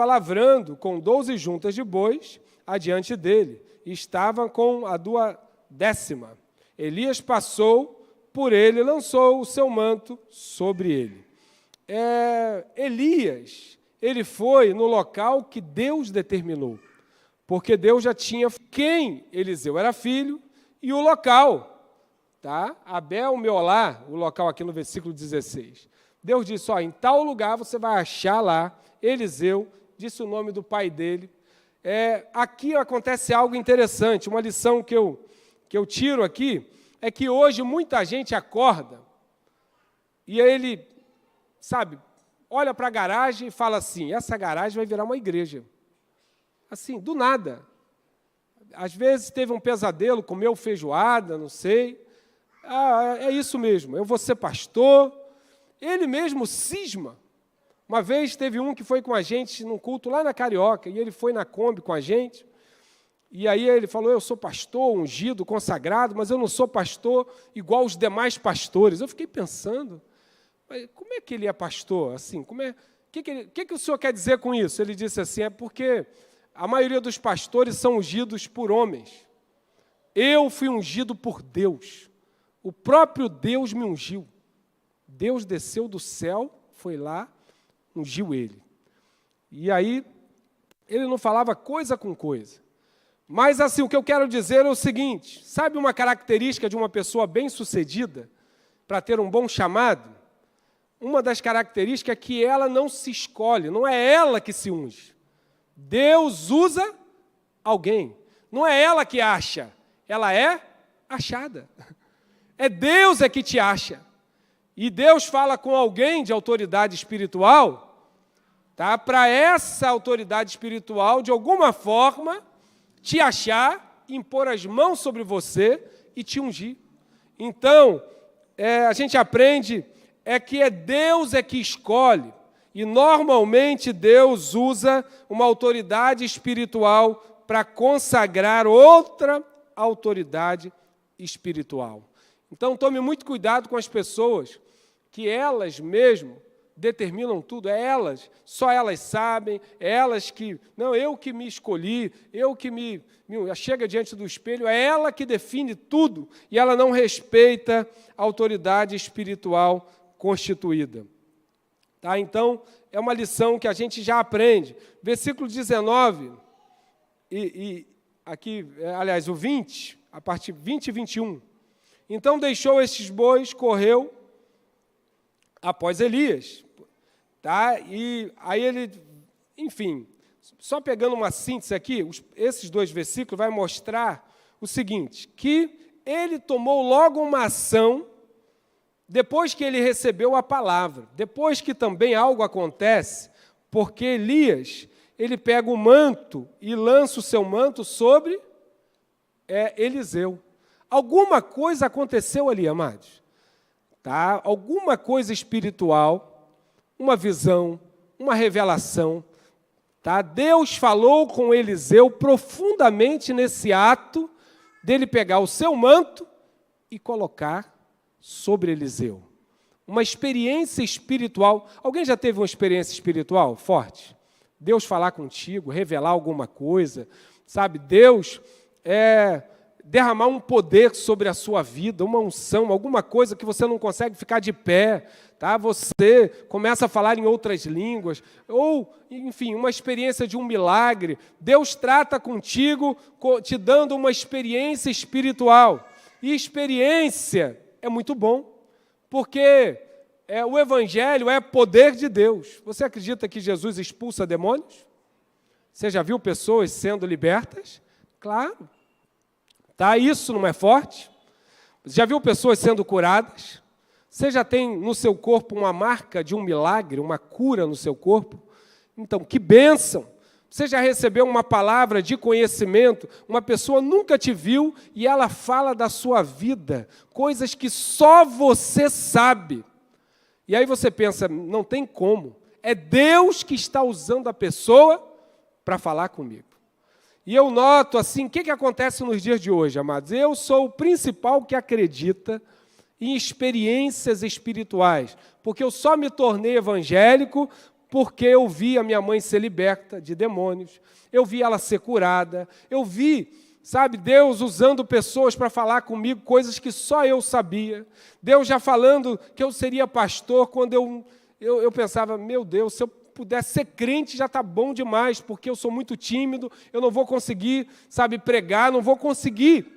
lavrando com 12 juntas de bois adiante dele, e estava com a 12ª. Elias passou por ele e lançou o seu manto sobre ele. Elias, ele foi no local que Deus determinou, porque Deus já tinha quem Eliseu era filho e o local, tá? Abel Meolá, o local aqui no versículo 16. Deus disse, em tal lugar você vai achar lá Eliseu, disse o nome do pai dele. Aqui acontece algo interessante, uma lição que eu tiro aqui, é que hoje muita gente acorda e ele, olha para a garagem e fala assim, essa garagem vai virar uma igreja. Assim, do nada. Às vezes teve um pesadelo, comeu feijoada, não sei. É isso mesmo, eu vou ser pastor. Ele mesmo cisma. Uma vez teve um que foi com a gente num culto lá na Carioca, e ele foi na Kombi com a gente, e aí ele falou, eu sou pastor, ungido, consagrado, mas eu não sou pastor igual os demais pastores. Eu fiquei pensando, mas como é que ele é pastor? Assim, o que o senhor quer dizer com isso? Ele disse assim, é porque a maioria dos pastores são ungidos por homens. Eu fui ungido por Deus. O próprio Deus me ungiu. Deus desceu do céu, foi lá, ungiu ele. E aí, ele não falava coisa com coisa. Mas, assim, o que eu quero dizer é o seguinte, sabe uma característica de uma pessoa bem-sucedida, para ter um bom chamado? Uma das características é que ela não se escolhe, não é ela que se unge. Deus usa alguém. Não é ela que acha, ela é achada. É Deus que te acha. E Deus fala com alguém de autoridade espiritual, tá? Para essa autoridade espiritual, de alguma forma, te achar, impor as mãos sobre você e te ungir. Então, a gente aprende que é Deus que escolhe. E, normalmente, Deus usa uma autoridade espiritual para consagrar outra autoridade espiritual. Então, tome muito cuidado com as pessoas que elas mesmo determinam tudo, só elas sabem, elas que, não, eu que me escolhi, eu que chega diante do espelho, é ela que define tudo, e ela não respeita a autoridade espiritual constituída. Tá? Então, é uma lição que a gente já aprende. Versículo 19, aqui, aliás, o 20, a partir 20 e 21. Então deixou estes bois, correu após Elias. Tá? E aí ele, enfim, só pegando uma síntese aqui, esses 2 versículos vai mostrar o seguinte, que ele tomou logo uma ação depois que ele recebeu a palavra, depois que também algo acontece, porque Elias, ele pega o manto e lança o seu manto sobre Eliseu. Alguma coisa aconteceu ali, amados. Tá? Alguma coisa espiritual, uma visão, uma revelação. Tá? Deus falou com Eliseu profundamente nesse ato dele pegar o seu manto e colocar sobre Eliseu. Uma experiência espiritual. Alguém já teve uma experiência espiritual forte? Deus falar contigo, revelar alguma coisa, sabe? Deus derramar um poder sobre a sua vida, uma unção, alguma coisa que você não consegue ficar de pé, tá? Você começa a falar em outras línguas, ou, enfim, uma experiência de um milagre. Deus trata contigo, te dando uma experiência espiritual. E experiência é muito bom, porque o Evangelho é poder de Deus. Você acredita que Jesus expulsa demônios? Você já viu pessoas sendo libertas? Claro. Tá, isso não é forte? Já viu pessoas sendo curadas? Você já tem no seu corpo uma marca de um milagre, uma cura no seu corpo? Então, que bênção! Você já recebeu uma palavra de conhecimento, uma pessoa nunca te viu e ela fala da sua vida, coisas que só você sabe. E aí você pensa, não tem como, é Deus que está usando a pessoa para falar comigo. E eu noto assim, o que acontece nos dias de hoje, amados? Eu sou o principal que acredita em experiências espirituais, porque eu só me tornei evangélico porque eu vi a minha mãe ser liberta de demônios, eu vi ela ser curada, eu vi, sabe, Deus usando pessoas para falar comigo coisas que só eu sabia, Deus já falando que eu seria pastor, quando eu pensava, meu Deus, se eu pudesse ser crente já está bom demais, porque eu sou muito tímido, eu não vou conseguir, sabe, pregar, não vou conseguir.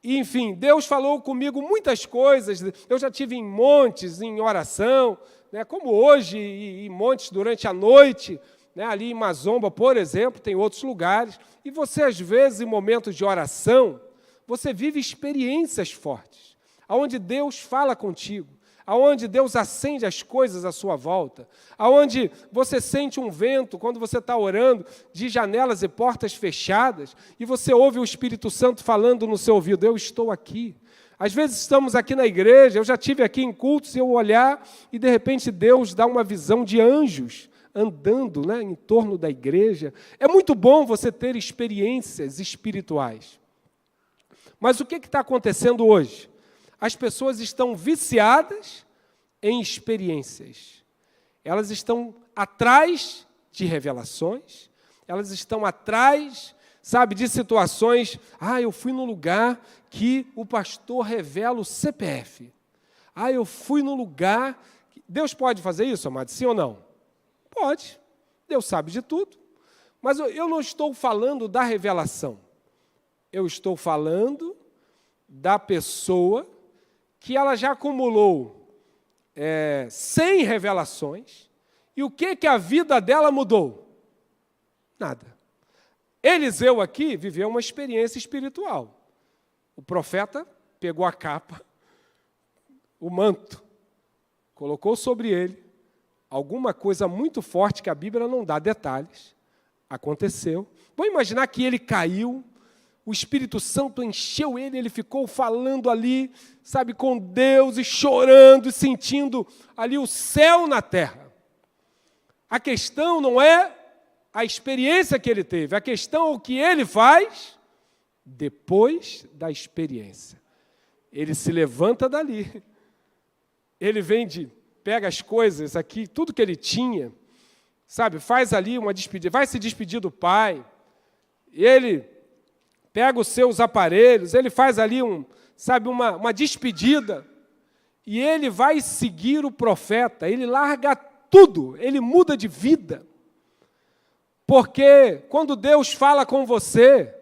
E, enfim, Deus falou comigo muitas coisas, eu já tive em montes, em oração, né, como hoje, e montes durante a noite, né, ali em Mazomba, por exemplo, tem outros lugares, e você, às vezes, em momentos de oração, você vive experiências fortes, onde Deus fala contigo, aonde Deus acende as coisas à sua volta, aonde você sente um vento, quando você está orando, de janelas e portas fechadas, e você ouve o Espírito Santo falando no seu ouvido, eu estou aqui. Às vezes estamos aqui na igreja, eu já estive aqui em cultos, e eu olhar, e de repente Deus dá uma visão de anjos, andando, né, em torno da igreja. É muito bom você ter experiências espirituais. Mas o que está acontecendo hoje? As pessoas estão viciadas em experiências. Elas estão atrás de revelações, elas estão atrás, sabe, de situações. Eu fui no lugar que o pastor revela o CPF. Eu fui no lugar... Deus pode fazer isso, amado? Sim ou não? Pode. Deus sabe de tudo. Mas eu não estou falando da revelação. Eu estou falando da pessoa que ela já acumulou 100 revelações, e o que a vida dela mudou? Nada. Eliseu aqui viveu uma experiência espiritual. O profeta pegou a capa, o manto, colocou sobre ele, alguma coisa muito forte que a Bíblia não dá detalhes, aconteceu. Vamos imaginar que ele caiu, o Espírito Santo encheu ele, ele ficou falando ali, sabe, com Deus, e chorando, e sentindo ali o céu na terra. A questão não é a experiência que ele teve, a questão é o que ele faz depois da experiência. Ele se levanta dali, ele pega as coisas aqui, tudo que ele tinha, sabe, faz ali uma despedida, vai se despedir do pai, ele pega os seus aparelhos, ele faz ali uma despedida, e ele vai seguir o profeta, ele larga tudo, ele muda de vida. Porque quando Deus fala com você,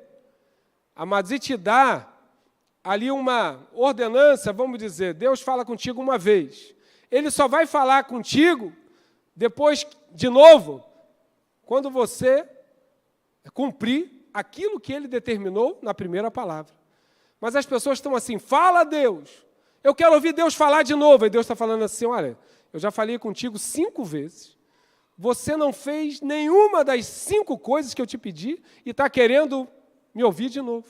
amados, e te dá ali uma ordenança, vamos dizer, Deus fala contigo uma vez. Ele só vai falar contigo depois, de novo, quando você cumprir aquilo que Ele determinou na primeira palavra. Mas as pessoas estão assim, fala a Deus. Eu quero ouvir Deus falar de novo. E Deus está falando assim, olha, eu já falei contigo 5 vezes. Você não fez nenhuma das 5 coisas que eu te pedi e está querendo me ouvir de novo.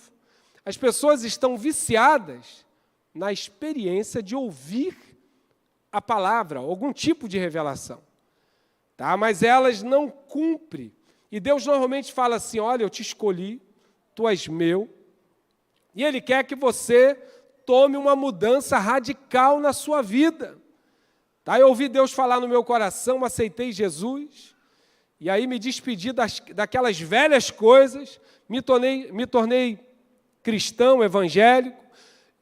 As pessoas estão viciadas na experiência de ouvir a palavra, algum tipo de revelação. Tá? Mas elas não cumprem. E Deus normalmente fala assim, olha, eu te escolhi, tu és meu, e Ele quer que você tome uma mudança radical na sua vida. Tá? Eu ouvi Deus falar no meu coração, aceitei Jesus, e aí me despedi daquelas velhas coisas, me tornei cristão, evangélico.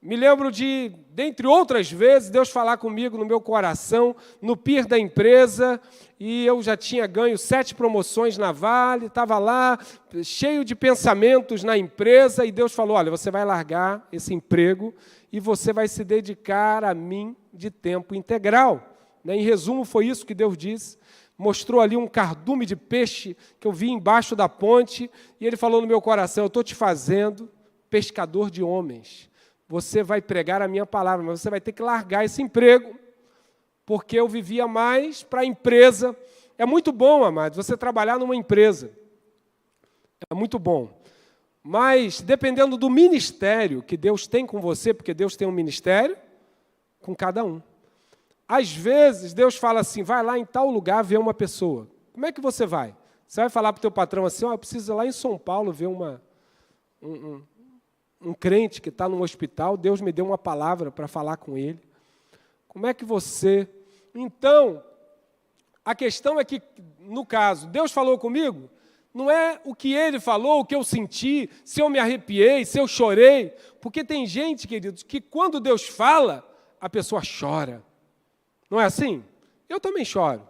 Me lembro de, dentre outras vezes, Deus falar comigo no meu coração, no PIR da empresa, e eu já tinha ganho 7 promoções na Vale, estava lá, cheio de pensamentos na empresa, e Deus falou, olha, você vai largar esse emprego e você vai se dedicar a mim de tempo integral. Em resumo, foi isso que Deus disse. Mostrou ali um cardume de peixe que eu vi embaixo da ponte, e Ele falou no meu coração, eu estou te fazendo pescador de homens. Você vai pregar a minha palavra, mas você vai ter que largar esse emprego, porque eu vivia mais para a empresa. É muito bom, amados, você trabalhar numa empresa. É muito bom. Mas, dependendo do ministério que Deus tem com você, porque Deus tem um ministério com cada um. Às vezes, Deus fala assim, vai lá em tal lugar ver uma pessoa. Como é que você vai? Você vai falar para o teu patrão assim, eu preciso ir lá em São Paulo ver um crente que está num hospital, Deus me deu uma palavra para falar com ele. Como é que você... Então, a questão é que, no caso, Deus falou comigo, não é o que Ele falou, o que eu senti, se eu me arrepiei, se eu chorei, porque tem gente, queridos, que quando Deus fala, a pessoa chora. Não é assim? Eu também choro.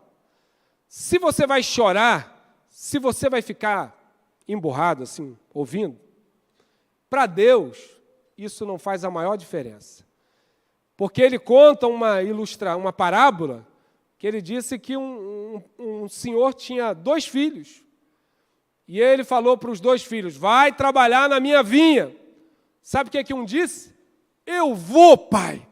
Se você vai chorar, se você vai ficar emburrado, assim, ouvindo, para Deus, isso não faz a maior diferença. Porque Ele conta uma parábola, que Ele disse que um senhor tinha 2 filhos. E Ele falou para os 2 filhos, vai trabalhar na minha vinha. Sabe o que um disse? Eu vou, pai.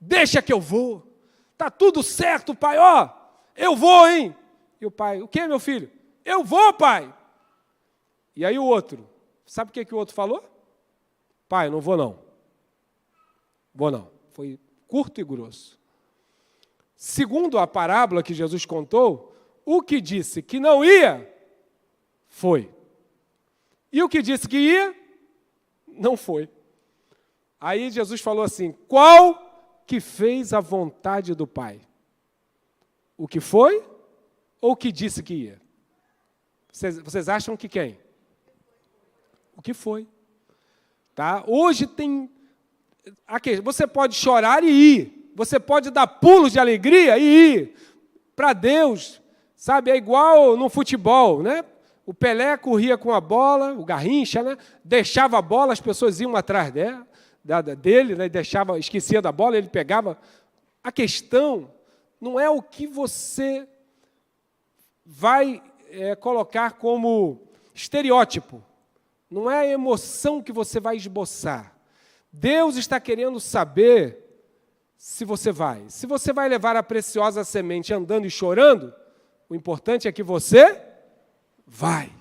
Deixa que eu vou. Está tudo certo, pai. Ó, eu vou, hein? E o pai, o que, meu filho? Eu vou, pai. E aí o outro, sabe o que o outro falou? Pai, não vou não. Vou não. Foi curto e grosso. Segundo a parábola que Jesus contou, o que disse que não ia, foi. E o que disse que ia, não foi. Aí Jesus falou assim, qual que fez a vontade do Pai? O que foi ou o que disse que ia? Vocês acham que quem? O que foi. Tá? Hoje tem... Você pode chorar e ir. Você pode dar pulos de alegria e ir. Para Deus, sabe, é igual no futebol, né? O Pelé corria com a bola, o Garrincha, né? Deixava a bola, as pessoas iam atrás dele, né? Esquecia da bola, ele pegava. A questão não é o que você vai colocar como estereótipo. Não é a emoção que você vai esboçar. Deus está querendo saber se você vai. Se você vai levar a preciosa semente andando e chorando, o importante é que você vai.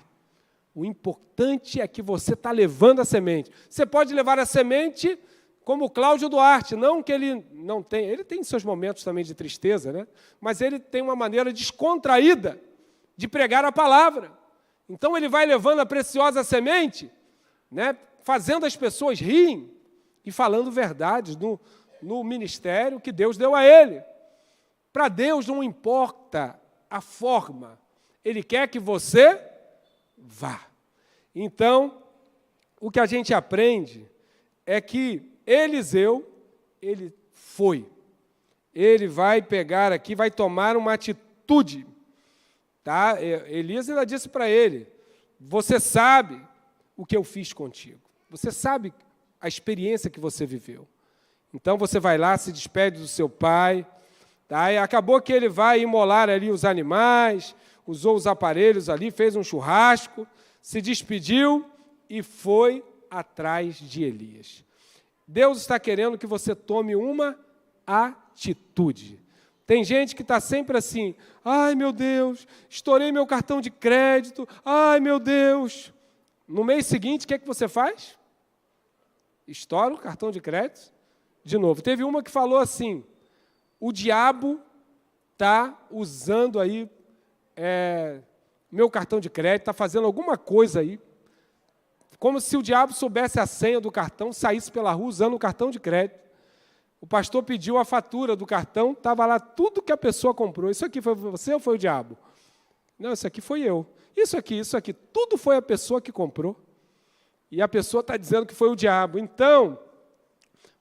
O importante é que você está levando a semente. Você pode levar a semente como o Cláudio Duarte, não que ele não tenha, ele tem seus momentos também de tristeza, né? Mas ele tem uma maneira descontraída de pregar a palavra. Então ele vai levando a preciosa semente, né? Fazendo as pessoas rirem e falando verdades no ministério que Deus deu a ele. Para Deus não importa a forma, Ele quer que você vá. Então, o que a gente aprende é que Eliseu, ele foi. Ele vai pegar aqui, vai tomar uma atitude. Tá? Elias ainda disse para ele, você sabe o que eu fiz contigo. Você sabe a experiência que você viveu. Então você vai lá, se despede do seu pai. Tá? E acabou que ele vai imolar ali os animais, usou os aparelhos ali, fez um churrasco, se despediu e foi atrás de Elias. Deus está querendo que você tome uma atitude. Tem gente que está sempre assim, ai meu Deus, estourei meu cartão de crédito, ai meu Deus. No mês seguinte, o que é que você faz? Estoura o cartão de crédito de novo. Teve uma que falou assim, o diabo está usando aí meu cartão de crédito, está fazendo alguma coisa aí, como se o diabo soubesse a senha do cartão, saísse pela rua usando o cartão de crédito. O pastor pediu a fatura do cartão, estava lá tudo que a pessoa comprou. Isso aqui foi você ou foi o diabo? Não, isso aqui foi eu. Isso aqui, tudo foi a pessoa que comprou. E a pessoa está dizendo que foi o diabo. Então,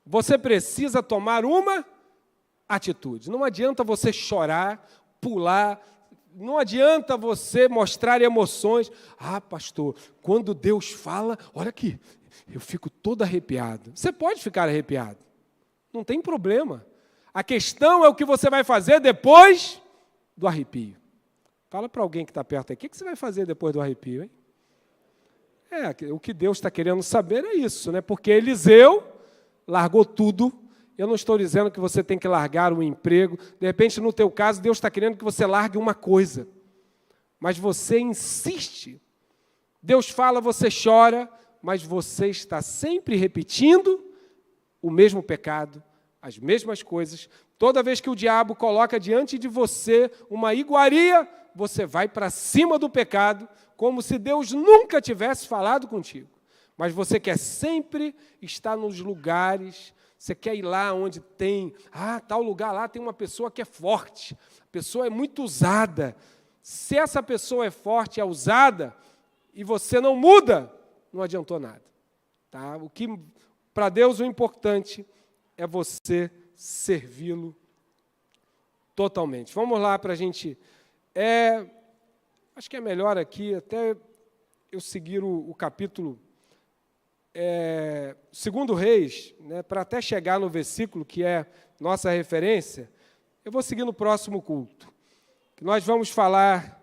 você precisa tomar uma atitude. Não adianta você chorar, pular, não adianta você mostrar emoções. Ah, pastor, quando Deus fala, olha aqui, eu fico todo arrepiado. Você pode ficar arrepiado. Não tem problema. A questão é o que você vai fazer depois do arrepio. Fala para alguém que está perto aí, o que você vai fazer depois do arrepio, hein? O que Deus está querendo saber é isso, né? Porque Eliseu largou tudo. Eu não estou dizendo que você tem que largar o emprego. De repente, no teu caso, Deus está querendo que você largue uma coisa. Mas você insiste. Deus fala, você chora, mas você está sempre repetindo o mesmo pecado, as mesmas coisas. Toda vez que o diabo coloca diante de você uma iguaria, você vai para cima do pecado, como se Deus nunca tivesse falado contigo. Mas você quer sempre estar nos lugares, você quer ir lá onde tem, tal lugar lá tem uma pessoa que é forte, a pessoa é muito usada. Se essa pessoa é forte, é usada, e você não muda, não adiantou nada. Tá? Para Deus, o importante é você servi-lo totalmente. Vamos lá para a gente... acho que é melhor aqui, até eu seguir o capítulo 2 Reis, né, para até chegar no versículo que é nossa referência, eu vou seguir no próximo culto. Que nós vamos falar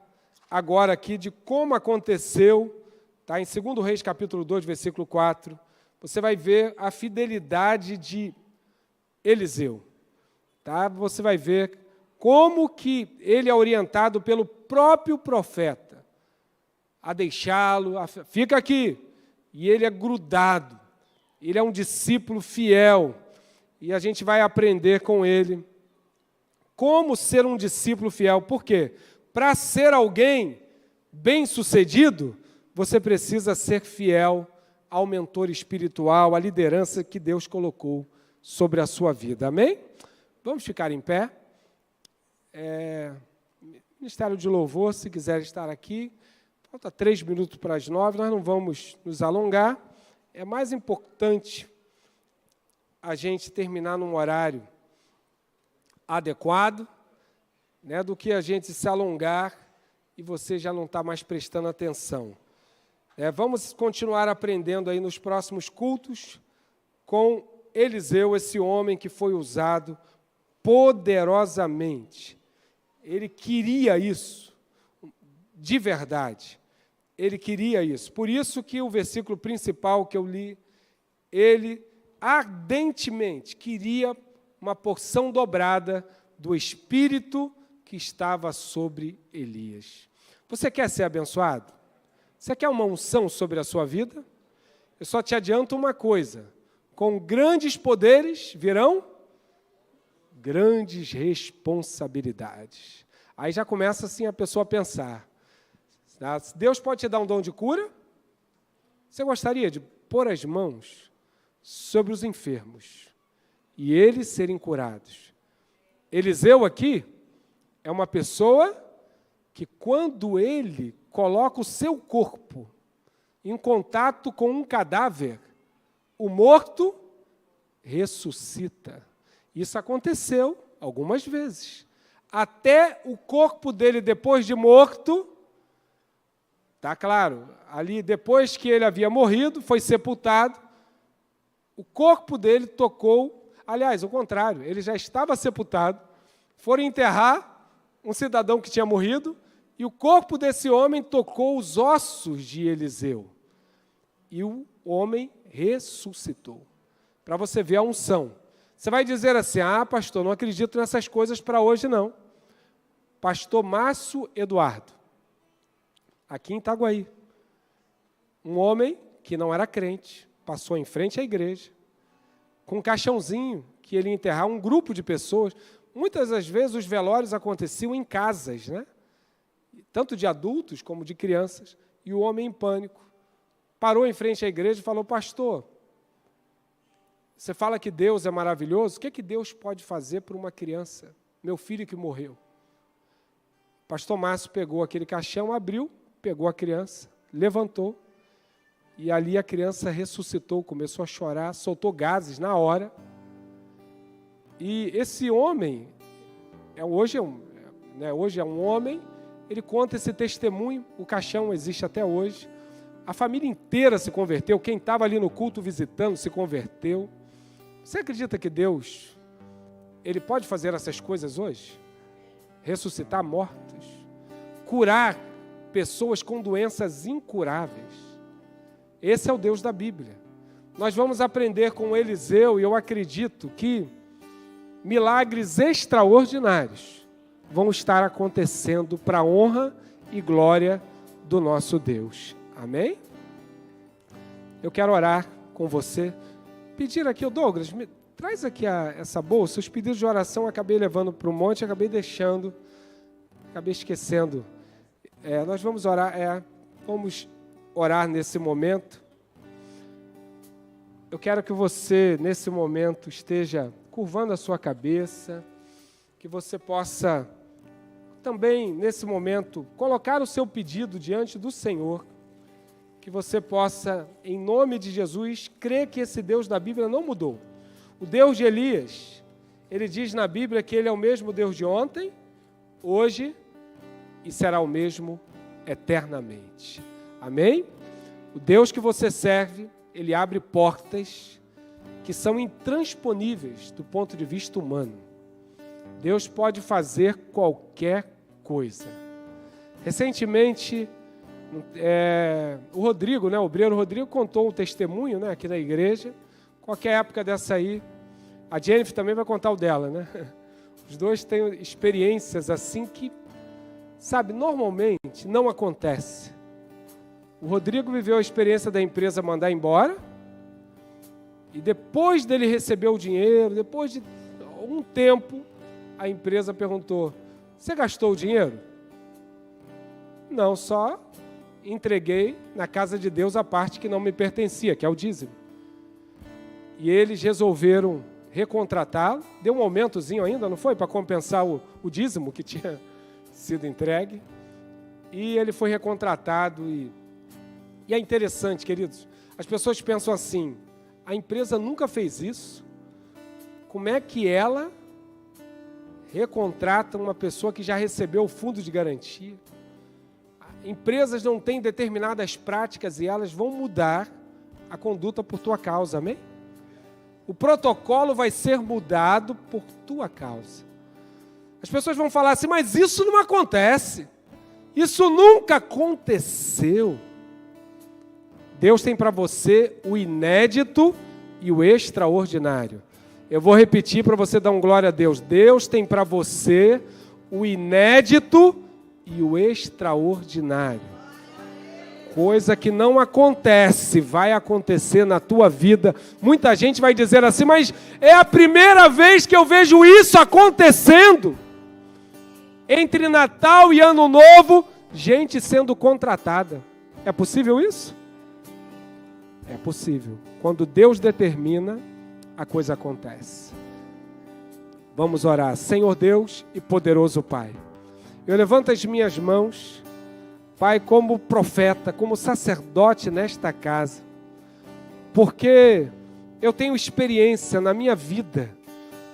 agora aqui de como aconteceu, tá, em 2 Reis, capítulo 2, versículo 4, você vai ver a fidelidade de Eliseu. Tá? Você vai ver como que ele é orientado pelo próprio profeta a deixá-lo, fica aqui, e ele é grudado, ele é um discípulo fiel, e a gente vai aprender com ele como ser um discípulo fiel. Por quê? Para ser alguém bem-sucedido, você precisa ser fiel ao mentor espiritual, à liderança que Deus colocou sobre a sua vida. Amém? Vamos ficar em pé. Ministério de Louvor, se quiser estar aqui. Falta 3 minutos para as 9, nós não vamos nos alongar. É mais importante a gente terminar num horário adequado, né, do que a gente se alongar e você já não está mais prestando atenção. Vamos continuar aprendendo aí nos próximos cultos com Eliseu, esse homem que foi usado poderosamente. Ele queria isso, de verdade. Ele queria isso. Por isso que o versículo principal que eu li, ele ardentemente queria uma porção dobrada do Espírito que estava sobre Elias. Você quer ser abençoado? Você quer uma unção sobre a sua vida? Eu só te adianto uma coisa. Com grandes poderes virão grandes responsabilidades. Aí já começa assim a pessoa a pensar. Deus pode te dar um dom de cura? Você gostaria de pôr as mãos sobre os enfermos e eles serem curados? Eliseu aqui é uma pessoa que, quando ele coloca o seu corpo em contato com um cadáver, o morto ressuscita. Isso aconteceu algumas vezes. até o corpo dele, depois de morto, está claro, ali depois que ele havia morrido, foi sepultado, o corpo dele tocou, aliás, o contrário, ele já estava sepultado, foram enterrar um cidadão que tinha morrido, e o corpo desse homem tocou os ossos de Eliseu. E o homem ressuscitou. Para você ver a unção. Você vai dizer assim, pastor, não acredito nessas coisas para hoje não. Pastor Márcio Eduardo, aqui em Itaguaí. Um homem que não era crente, passou em frente à igreja, com um caixãozinho que ele ia enterrar um grupo de pessoas. Muitas das vezes os velórios aconteciam em casas, né? Tanto de adultos como de crianças. E o homem em pânico parou em frente à igreja e falou, pastor, você fala que Deus é maravilhoso, o que Deus pode fazer por uma criança? Meu filho que morreu. Pastor Márcio pegou aquele caixão, abriu, pegou a criança, levantou, e ali a criança ressuscitou, começou a chorar, soltou gases na hora. E esse homem, hoje é um homem, ele conta esse testemunho, o caixão existe até hoje. A família inteira se converteu, quem estava ali no culto visitando se converteu. Você acredita que Deus, Ele pode fazer essas coisas hoje? Ressuscitar mortos, curar pessoas com doenças incuráveis. Esse é o Deus da Bíblia. Nós vamos aprender com Eliseu, e eu acredito que milagres extraordinários vão estar acontecendo para a honra e glória do nosso Deus. Amém? Eu quero orar com você. Pedir aqui, Douglas, traz aqui essa bolsa. Os pedidos de oração eu acabei levando para o monte, acabei deixando, acabei esquecendo. Nós vamos orar nesse momento. Eu quero que você, nesse momento, esteja curvando a sua cabeça, que você possa também, nesse momento, colocar o seu pedido diante do Senhor, que você possa, em nome de Jesus, crer que esse Deus da Bíblia não mudou. O Deus de Elias, ele diz na Bíblia que ele é o mesmo Deus de ontem, hoje e será o mesmo eternamente. Amém? O Deus que você serve, ele abre portas que são intransponíveis do ponto de vista humano. Deus pode fazer qualquer coisa. Recentemente, o Rodrigo, o obreiro Rodrigo, contou um testemunho, aqui na igreja. Qualquer época dessa aí, a Jennifer também vai contar o dela, Os dois têm experiências assim que, normalmente não acontece. O Rodrigo viveu a experiência da empresa mandar embora, e depois dele receber o dinheiro, depois de um tempo, a empresa perguntou, você gastou o dinheiro? Não, só entreguei na casa de Deus a parte que não me pertencia, que é o dízimo. E eles resolveram recontratá-lo, deu um aumentozinho ainda, não foi? Para compensar o dízimo que tinha sido entregue. E ele foi recontratado. E é interessante, queridos, as pessoas pensam assim, a empresa nunca fez isso, como é que ela recontrata uma pessoa que já recebeu o fundo de garantia? Empresas não têm determinadas práticas e elas vão mudar a conduta por tua causa, amém? O protocolo vai ser mudado por tua causa. As pessoas vão falar assim, mas isso não acontece. Isso nunca aconteceu. Deus tem para você o inédito e o extraordinário. Eu vou repetir para você dar um glória a Deus. Deus tem para você o inédito e o extraordinário. Coisa que não acontece, vai acontecer na tua vida. Muita gente vai dizer assim, mas é a primeira vez que eu vejo isso acontecendo. Entre Natal e Ano Novo, gente sendo contratada. É possível isso? É possível. Quando Deus determina, a coisa acontece. Vamos orar. Senhor Deus e poderoso Pai, eu levanto as minhas mãos, Pai, como profeta, como sacerdote nesta casa, porque eu tenho experiência na minha vida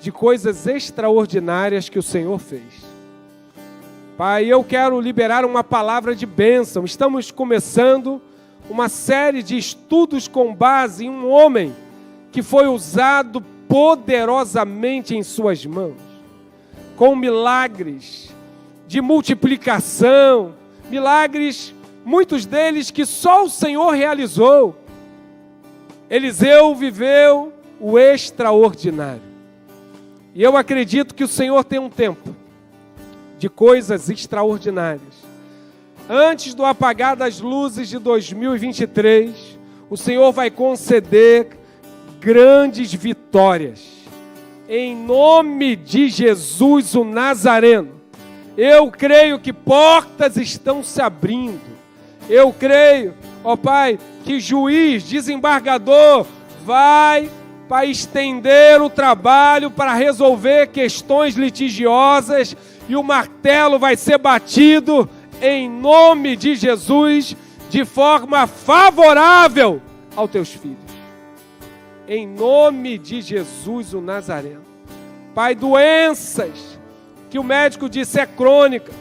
de coisas extraordinárias que o Senhor fez. Pai, eu quero liberar uma palavra de bênção. Estamos começando uma série de estudos com base em um homem que foi usado poderosamente em suas mãos, com milagres de multiplicação, milagres, muitos deles que só o Senhor realizou. Eliseu viveu o extraordinário. E eu acredito que o Senhor tem um tempo de coisas extraordinárias. Antes do apagar das luzes de 2023, o Senhor vai conceder grandes vitórias. Em nome de Jesus, o Nazareno, eu creio que portas estão se abrindo. Eu creio, ó Pai, que juiz, desembargador, vai para estender o trabalho para resolver questões litigiosas e o martelo vai ser batido em nome de Jesus de forma favorável aos teus filhos. Em nome de Jesus, o Nazareno. Pai, doenças que o médico disse é crônica,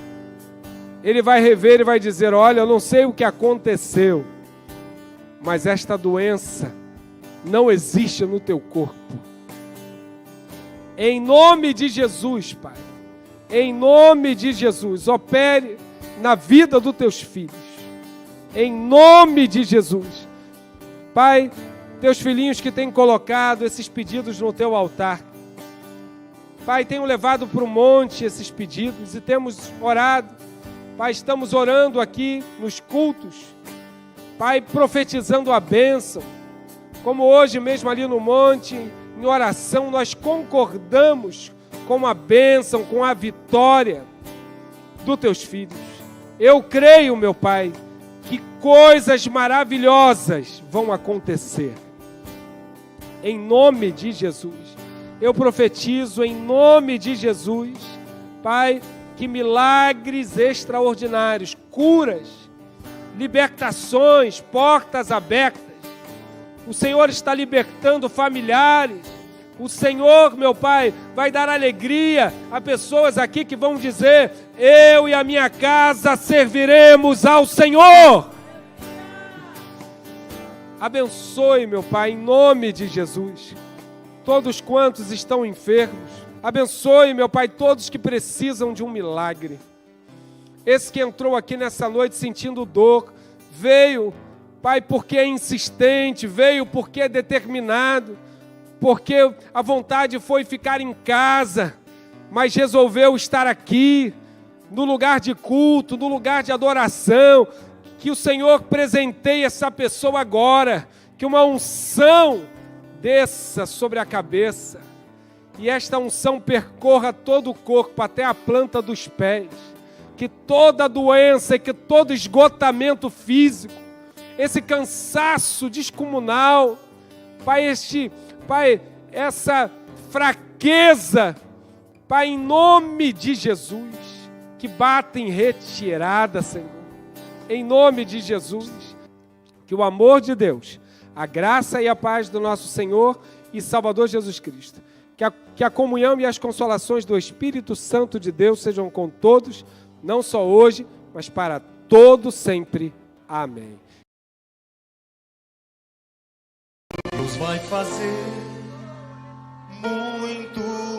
ele vai rever e vai dizer: olha, eu não sei o que aconteceu, mas esta doença não existe no teu corpo. Em nome de Jesus, Pai, em nome de Jesus, opere na vida dos teus filhos. Em nome de Jesus. Pai, teus filhinhos que têm colocado esses pedidos no teu altar, Pai, tenho levado para o monte esses pedidos e temos orado. Pai, estamos orando aqui nos cultos, Pai, profetizando a bênção. Como hoje mesmo ali no monte, em oração, nós concordamos com a bênção, com a vitória dos teus filhos. Eu creio, meu Pai, que coisas maravilhosas vão acontecer. Em nome de Jesus. Eu profetizo em nome de Jesus, Pai, que milagres extraordinários, curas, libertações, portas abertas. O Senhor está libertando familiares. O Senhor, meu Pai, vai dar alegria a pessoas aqui que vão dizer: eu e a minha casa serviremos ao Senhor. Abençoe, meu Pai, em nome de Jesus, todos quantos estão enfermos. Abençoe, meu Pai, todos que precisam de um milagre. Esse que entrou aqui nessa noite sentindo dor, veio, Pai, porque é insistente, veio porque é determinado, porque a vontade foi ficar em casa, mas resolveu estar aqui, no lugar de culto, no lugar de adoração. Que o Senhor presenteie essa pessoa agora, que uma unção desça sobre a cabeça, e esta unção percorra todo o corpo, até a planta dos pés, que toda doença e que todo esgotamento físico, esse cansaço descomunal, Pai, essa fraqueza, Pai, em nome de Jesus, que bata em retirada, Senhor, em nome de Jesus, que o amor de Deus, a graça e a paz do nosso Senhor e Salvador Jesus Cristo, que a comunhão e as consolações do Espírito Santo de Deus sejam com todos, não só hoje, mas para todo sempre. Amém.
Deus vai fazer muito